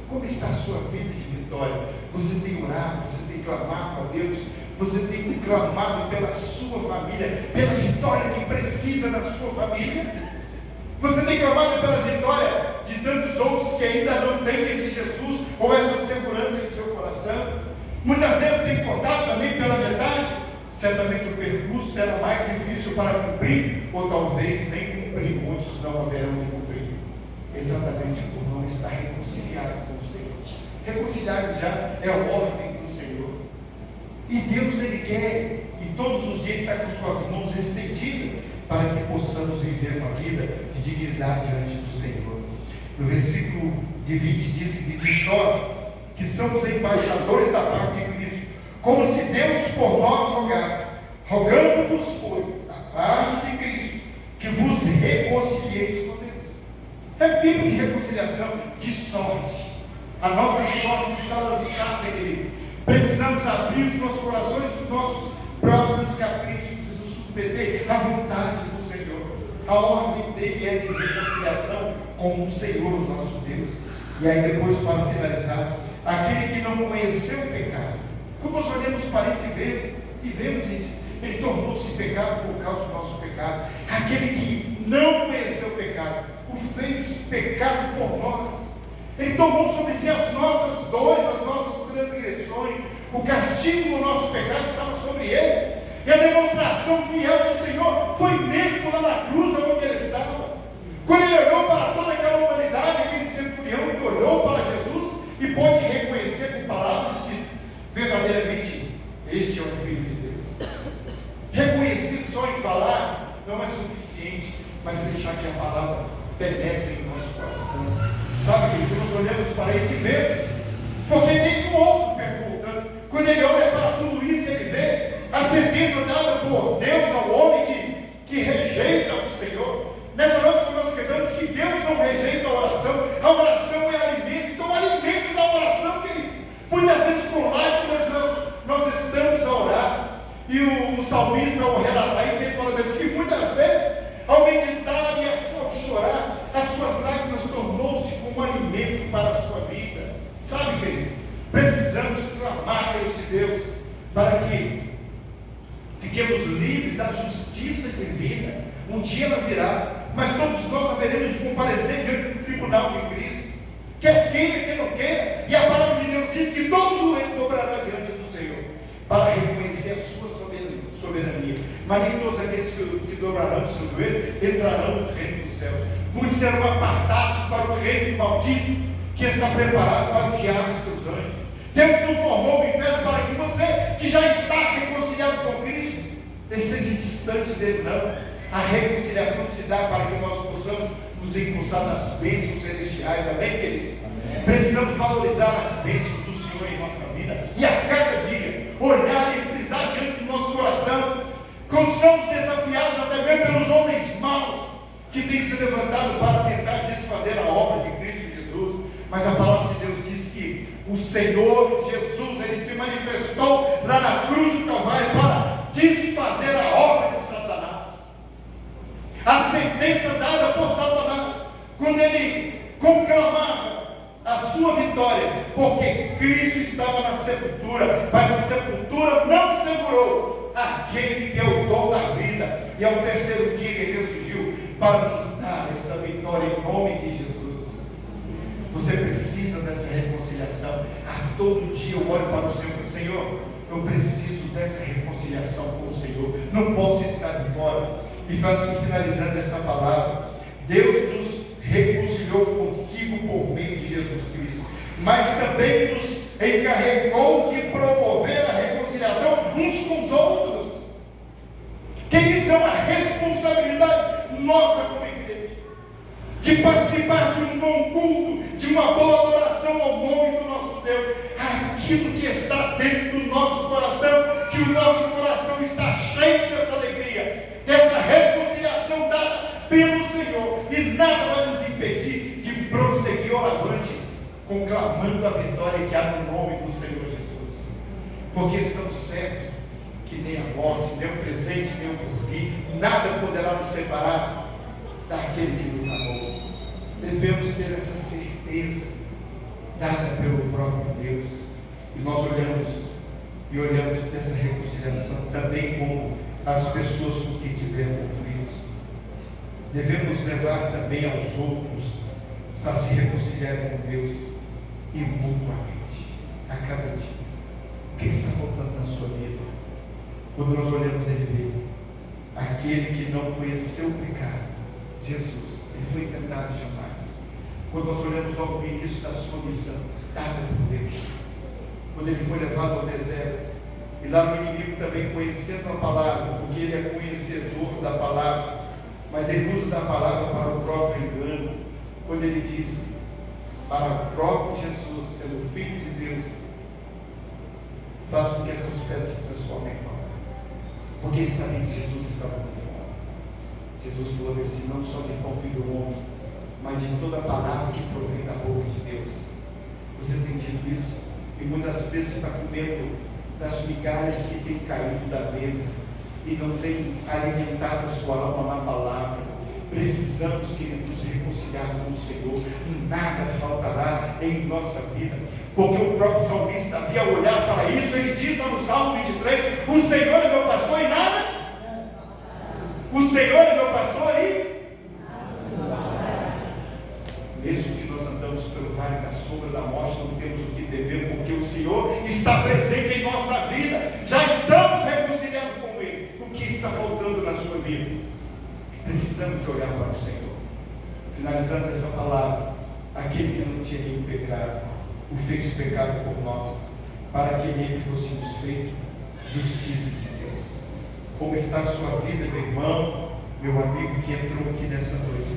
Como está a sua vida de vitória? Você tem orado, você tem clamado a Deus, você tem clamado pela sua família, pela vitória que precisa na sua família? Você tem clamado pela vitória de tantos outros que ainda não têm esse Jesus ou essa segurança em seu coração? Muitas vezes tem cortado também pela metade. Certamente o percurso será mais difícil para cumprir, ou talvez nem cumprir, muitos não haverão de cumprir, exatamente por não estar reconciliado com o Senhor. Reconciliado já é a ordem do Senhor, e Deus, Ele quer, e todos os dias Ele está com suas mãos estendidas, para que possamos viver uma vida de dignidade diante do Senhor. No versículo de 20 diz: de sorte que somos embaixadores da parte de Cristo, como se Deus por nós rogasse. Rogamos-vos, pois, da parte de Cristo, que vos reconcilieis com Deus. É tempo de reconciliação, de sorte. A nossa sorte está lançada, querido. Precisamos abrir os nossos corações, os nossos próprios caprichos, e nos submeter à vontade do Senhor. A ordem dele é de reconciliação com o Senhor, nosso Deus. E aí depois, para finalizar, aquele que não conheceu o pecado. Quando nós olhamos para isso e vemos isso, ele tornou-se pecado por causa do nosso pecado. Aquele que não conheceu o pecado, o fez pecado por nós. Ele tomou sobre si as nossas dores, as nossas transgressões. O castigo do nosso pecado estava sobre ele. E a demonstração fiel do Senhor foi mesmo lá na cruz onde ele estava. Quando ele olhou para toda aquela humanidade, aquele centurião que olhou para Jesus e pôde reconhecer com palavras e disse: verdadeiramente, este é o Filho de Deus. Reconhecer só em falar não é suficiente, mas deixar que a palavra penetre em nosso coração. Sabe, querido, nós olhamos para esse vemos, porque tem um outro perguntando. Quando ele olha para tudo isso, ele vê a sentença dada por Deus ao homem que rejeita o Senhor. Nessa noite nós queremos que Deus não rejeita a oração é alimento. Então o alimento da oração, querido, muitas vezes por lágrimas nós estamos a orar, e o salmista ao relatar isso, ele fala assim, que muitas vezes ao meditar e ao chorar, as suas lágrimas tornou-se como alimento para a sua vida. Sabe, querido, precisamos clamar a este Deus para que fiquemos livres da justiça divina. Um dia ela virá, mas todos nós haveremos de comparecer diante do tribunal de Cristo, quer queira, quer não queira, e a palavra de Deus diz que todos os joelhos dobrarão diante do Senhor, para reconhecer a sua soberania, mas nem todos aqueles que dobrarão o seu joelho entrarão no reino dos céus. Muitos serão apartados para o reino maldito, que está preparado para o diabo e seus anjos. Deus não formou o inferno para que você, que já está reconciliado com Cristo, esteja distante dele, não. A reconciliação se dá para que nós possamos nos impulsar nas bênçãos celestiais. Amém, queridos? Amém. Precisamos valorizar as bênçãos do Senhor em nossa vida e a cada dia olhar e frisar diante do nosso coração, quando somos desafiados até mesmo pelos homens maus que têm se levantado para tentar desfazer a obra de Cristo Jesus. Mas a palavra de Deus diz que o Senhor Jesus, ele se manifestou lá na cruz do Calvário para desfazer a obra de Satanás. A sentença dada por Satanás, quando ele conclamava a sua vitória, porque Cristo estava na sepultura, mas a sepultura não segurou aquele que é o dom da vida, e ao terceiro dia ele ressurgiu para nos dar essa vitória em nome de Jesus. Você precisa dessa reconciliação. A todo dia eu olho para o Senhor e falo: Senhor, eu preciso dessa reconciliação com o Senhor, não posso estar de fora. E finalizando essa palavra, Deus nos reconciliou consigo por meio de Jesus Cristo, mas também nos encarregou de promover a reconciliação uns com os outros. Queridos, é uma responsabilidade nossa como igreja, de participar de um bom culto, de uma boa adoração ao nome do nosso Deus, aquilo que está dentro do nosso coração, que o nosso coração está cheio dessa alegria, dessa reconciliação dada pelo Senhor, e nada vai nos impedir de prosseguir oravante, conclamando a vitória que há no nome do Senhor Jesus, porque estamos certos que nem a morte, nem o presente, nem o porvir, nada poderá nos separar daquele que nos amou. Devemos ter essa certeza dada pelo próprio Deus, e nós olhamos dessa reconciliação também como as pessoas com quem tiver conflitos. Devemos levar também aos outros a se reconciliar com Deus e mutuamente, a cada dia. O que está faltando na sua vida? Quando nós olhamos, ele vê aquele que não conheceu o pecado, Jesus, ele foi tentado jamais. Quando nós olhamos logo no início da sua missão, dada por Deus, quando ele foi levado ao deserto, e lá no inimigo também conhecendo a palavra, porque ele é conhecedor da palavra, mas ele usa da palavra para o próprio engano, quando ele disse para o próprio Jesus, sendo Filho de Deus, faz com que essas pedras se transformem em pão, porque ele sabia que Jesus estava com fome. Jesus falou assim: não só de pão vive o homem, mas de toda a palavra que provém da boca de Deus. Você tem dito isso? E muitas vezes você está comendo das migalhas que têm caído da mesa e não tem alimentado a sua alma na palavra. Precisamos, queridos, nos reconciliar com o Senhor, e nada faltará em nossa vida, porque o próprio salmista havia olhar para isso. Ele diz lá no Salmo 23: o Senhor é meu pastor e nada, o Senhor é meu pastor e mesmo que nós andamos pelo vale da sombra da morte, não temos o que temer, porque o Senhor está presente em nossa vida. Já estamos reconciliados com Ele. Precisamos de olhar para o Senhor. Finalizando essa palavra, aquele que não tinha nenhum pecado, o fez pecado por nós, para que nele fôssemos feitos justiça de Deus. Como está a sua vida, meu irmão, meu amigo que entrou aqui nessa noite?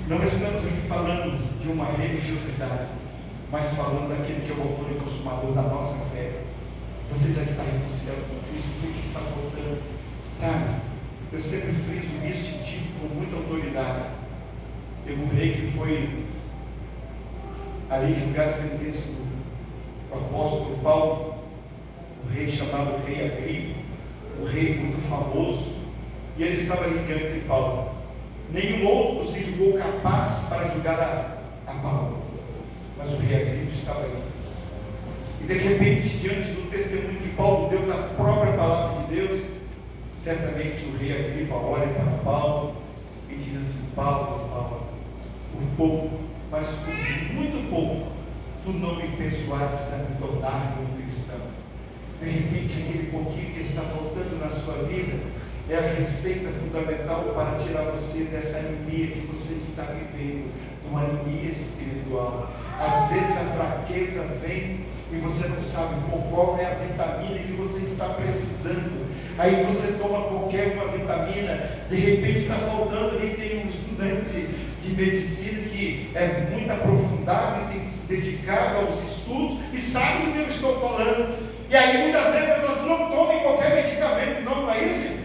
Não estamos aqui falando de uma religiosidade, mas falando daquele que é o autor e consumador da nossa fé. Você já está reconciliado com Cristo? O que está faltando? Sabe, eu sempre friso isso e digo com muita autoridade. Teve um rei que foi ali julgar a sentença do apóstolo Paulo, um rei chamado Rei Agripa, um rei muito famoso, e ele estava ali diante de Paulo. Nenhum outro se julgou capaz para julgar a Paulo, mas o rei Agripa estava ali. E de repente, diante do testemunho que Paulo deu na própria palavra de Deus, certamente o rei Agripa olha para Paulo e diz assim: Paulo, por pouco, mas por muito pouco, tu não me persuades a me tornar um cristão. De repente, aquele pouquinho que está faltando na sua vida é a receita fundamental para tirar você dessa anemia que você está vivendo, uma anemia espiritual. Às vezes a fraqueza vem e você não sabe por qual é a vitamina que você está precisando. Aí você toma qualquer uma vitamina, de repente está faltando ali. Tem um estudante de medicina que é muito aprofundado e tem se dedicado aos estudos e sabe do que eu estou falando. E aí muitas vezes as pessoas não tomem qualquer medicamento, não é isso?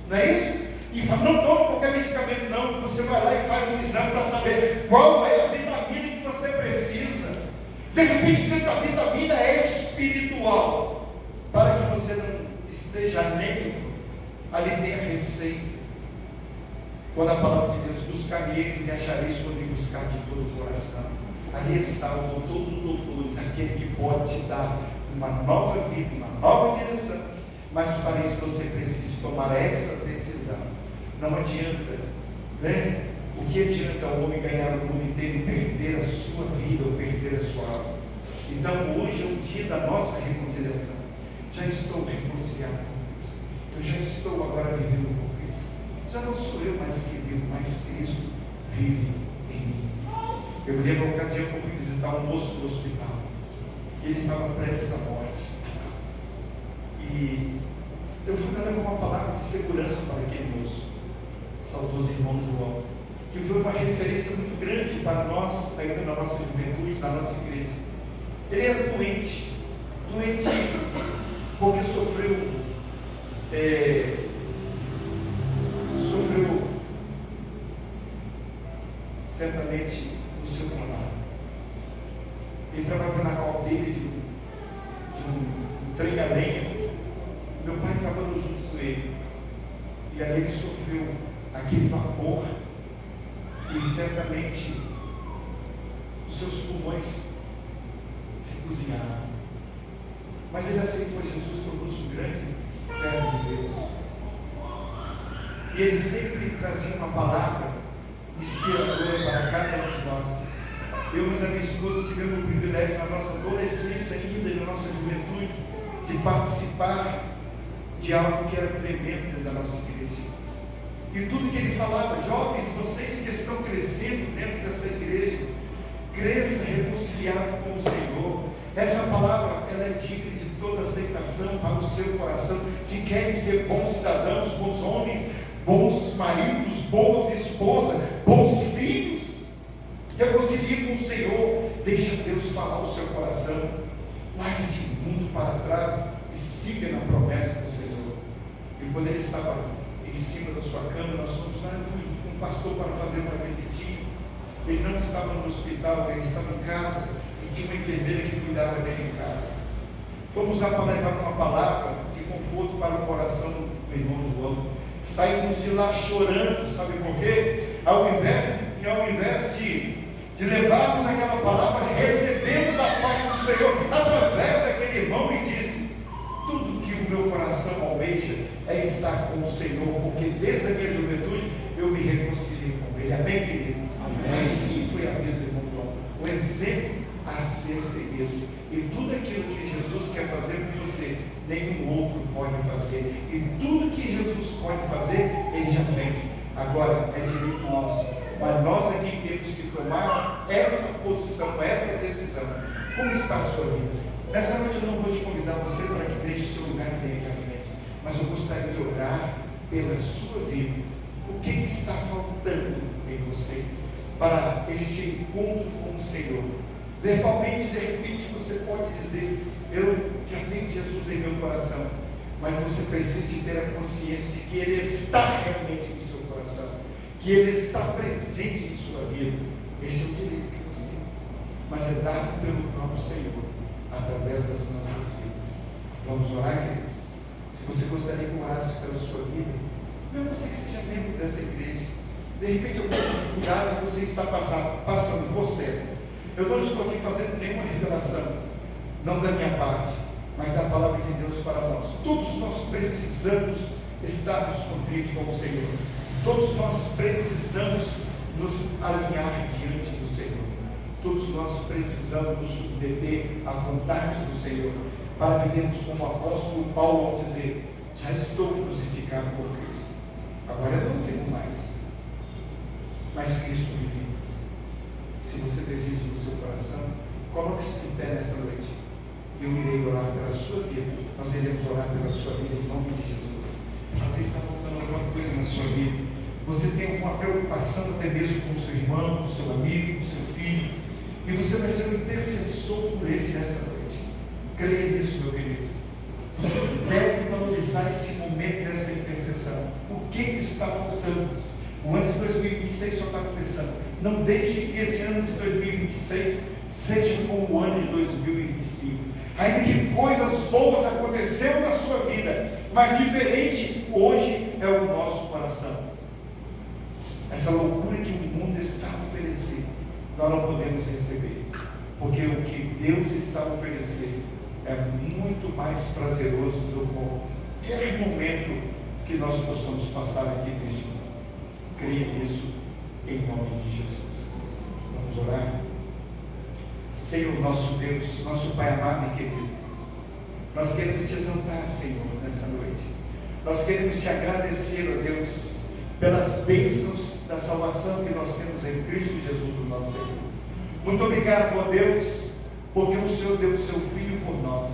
Não é isso? E fala, não tome qualquer medicamento, não. Você vai lá e faz um exame para saber qual é a vitamina que você precisa. De repente, dentro da vitamina é espiritual, para que você não esteja anêmico. Ali tem a receita. Quando a palavra de Deus: buscareis e me achareis quando me buscar de todo o coração. Ali está o doutor dos doutores, aquele que pode te dar uma nova vida, uma nova direção. Mas para isso você precisa tomar essa decisão. Não adianta, né? O que adianta o homem ganhar o mundo inteiro e perder a sua vida ou perder a sua alma? Então hoje é o dia da nossa reconciliação. Já estou reconciliado com Cristo. Eu já estou agora vivendo com Cristo. Já não sou eu mais que vivo, mas Cristo vive em mim. Eu me lembro uma ocasião que eu fui visitar um moço no hospital. Ele estava prestes à morte. E eu fui levar uma palavra de segurança para aquele moço, saudoso irmão João, que foi uma referência muito grande para nós, ainda na nossa juventude, na nossa igreja. Ele era doente porque sofreu certamente o seu trabalho. Ele trabalhava na caldeira de um trem a lenha. Meu pai trabalhou junto com ele, e aí ele sofreu aquele vapor, e certamente os seus pulmões se cozinharam. Mas ele aceitou Jesus, tornou-se um grande servo de Deus, e ele sempre trazia uma palavra inspiradora para cada um de nós. Eu e a minha esposa tivemos o privilégio na nossa adolescência ainda, na nossa juventude, de participar de algo que era tremendo dentro da nossa igreja. E tudo que ele falava: jovens, vocês que estão crescendo dentro dessa igreja, cresça reconciliado com o Senhor. Essa palavra, ela é digna de toda aceitação para o seu coração. Se querem ser bons cidadãos, bons homens, bons maridos, boas esposas, bons filhos, reconcilie com o Senhor. Deixa Deus falar o seu coração. Largue esse mundo para trás e siga na promessa do Senhor. E quando ele estava em cima da sua cama, nós fomos lá, eu fui junto com um pastor para fazer uma visitinha. Ele não estava no hospital, ele estava em casa, e tinha uma enfermeira que cuidava dele em casa. Fomos lá para levar uma palavra de conforto para o coração do irmão João. Saímos de lá chorando, sabe por quê? Ao invés de levarmos aquela palavra, recebemos a paz do Senhor através daquele irmão, e disse: tudo que o meu coração almeja é estar com o Senhor, porque desde a minha juventude eu me reconciliei com Ele. Amém, queridos? Amém. Assim foi a vida do irmão João, o exemplo a ser seguido. E tudo aquilo que Jesus quer fazer com você, nenhum outro pode fazer. E tudo que Jesus pode fazer, Ele já fez. agora é direito nosso, mas nós aqui temos que tomar essa posição, essa decisão. Como está a sua vida? Nessa noite eu não vou te convidar você para que deixe o seu lugar e venha aqui à frente, mas eu gostaria de orar pela sua vida. O que está faltando em você para este encontro com o Senhor? Verbalmente, de repente, você pode dizer: eu já tenho Jesus em meu coração, mas você precisa de ter a consciência de que Ele está realmente em seu coração, que Ele está presente em sua vida. Esse é o direito que você tem, mas é dado pelo próprio Senhor, através das nossas vidas. Vamos orar, queridos? Se você gostaria que eu orasse pela sua vida, eu não sei que seja membro dessa igreja, de repente alguma dificuldade você está passando por certo. Eu não estou aqui fazendo nenhuma revelação, não da minha parte, mas da palavra de Deus para nós. Todos nós precisamos estarmos contritos com o Senhor. Todos nós precisamos nos alinhar diante do Senhor. Todos nós precisamos nos submeter à vontade do Senhor, para vivermos como o apóstolo Paulo ao dizer: já estou crucificado por Cristo, agora eu não vivo mais, mas Cristo vive. Se você deseja no seu coração, coloque-se em pé nessa noite. Eu irei orar pela sua vida. Nós iremos orar pela sua vida em nome de Jesus. Talvez está faltando alguma coisa na sua vida. Você tem alguma preocupação até mesmo com o seu irmão, com o seu amigo, com o seu filho, e você vai ser um intercessor por ele nessa noite. Creia nisso, meu querido. Você deve valorizar esse momento dessa intercessão. O que está faltando? O ano de 2026 só está começando. Não deixe que esse ano de 2026 seja como o ano de 2025. Ainda que coisas boas aconteceram na sua vida, mas diferente hoje é o nosso coração. Essa loucura que o mundo está oferecendo, nós não podemos receber, porque o que Deus está oferecendo é muito mais prazeroso do que qualquer momento que nós possamos passar aqui neste mundo. Creia nisso em nome de Jesus. Vamos orar. Senhor nosso Deus, nosso Pai amado e querido, nós queremos te exaltar, Senhor, nessa noite. Nós queremos te agradecer, ó Deus, pelas bênçãos da salvação que nós temos em Cristo Jesus, o nosso Senhor. Muito obrigado, ó Deus, porque o Senhor deu o seu Filho por nós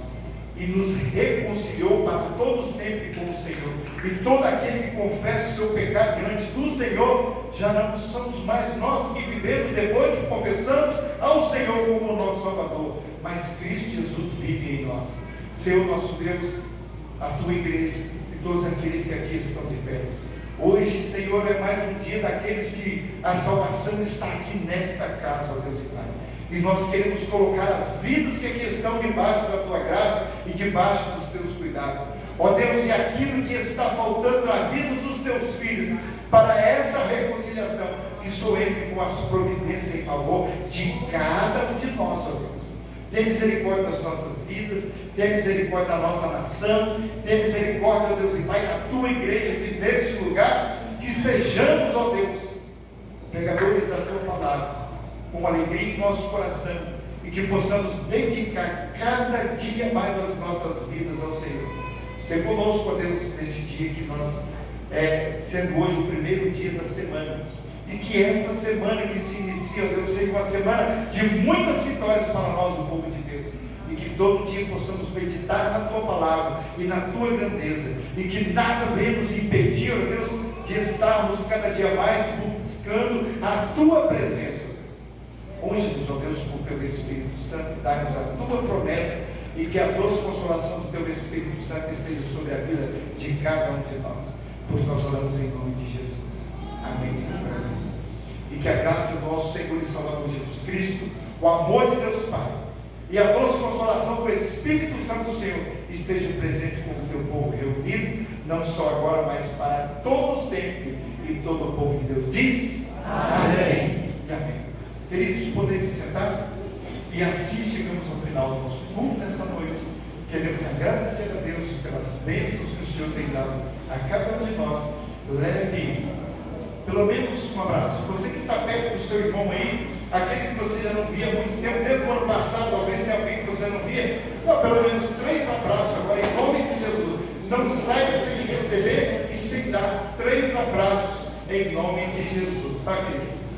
e nos reconciliou para todo sempre com o Senhor. E todo aquele que confessa o seu pecado diante do Senhor, já não somos mais nós que vivemos depois que confessamos ao Senhor como o nosso Salvador, mas Cristo Jesus vive em nós. Senhor nosso Deus, a tua igreja e todos aqueles que aqui estão de pé, hoje, Senhor, é mais um dia daqueles que a salvação está aqui nesta casa, ó Deus e Pai. E nós queremos colocar as vidas que aqui estão debaixo da tua graça e debaixo dos teus cuidados. Ó Deus, e aquilo que está faltando na vida dos teus filhos, para essa reconciliação, que só entre com a sua providência em favor de cada um de nós, ó Deus. Tem misericórdia das nossas vidas, tem misericórdia da nossa nação, tem misericórdia, ó Deus e Pai, da tua igreja aqui neste lugar, que sejamos, ó Deus, pregadores da tua palavra, com alegria em nosso coração, e que possamos dedicar cada dia mais as nossas vidas ao Senhor. Ser conosco, ó Deus, nesse dia que nós, sendo hoje o primeiro dia da semana, e que essa semana que se inicia, ó Deus, seja uma semana de muitas vitórias para nós, o povo de Deus, e que todo dia possamos meditar na tua palavra e na tua grandeza, e que nada venha nos impedir, ó Deus, de estarmos cada dia mais buscando a tua presença. Unge-nos, ó Deus, por teu Espírito Santo, dá-nos a tua promessa, e que a doce consolação do teu Espírito Santo esteja sobre a vida de cada um de nós, pois nós oramos em nome de Jesus. Amém, Senhor. E que a graça do nosso Senhor e Salvador Jesus Cristo, o amor de Deus Pai e a doce consolação do Espírito Santo do Senhor esteja presente com o teu povo reunido, não só agora, mas para todo sempre. E todo o povo de Deus diz amém e amém. Queridos, podem se sentar? E assim chegamos ao final do nosso culto nessa noite. Queremos agradecer a Deus pelas bênçãos que o Senhor tem dado a cada um de nós. Leve pelo menos um abraço. Você que está perto do seu irmão aí, aquele que você já não via há muito tempo, desde o ano passado, talvez tenha alguém que você não via, dá pelo menos 3 abraços agora, em nome de Jesus. Não saia sem receber e sem dar 3 abraços em nome de Jesus, tá, queridos?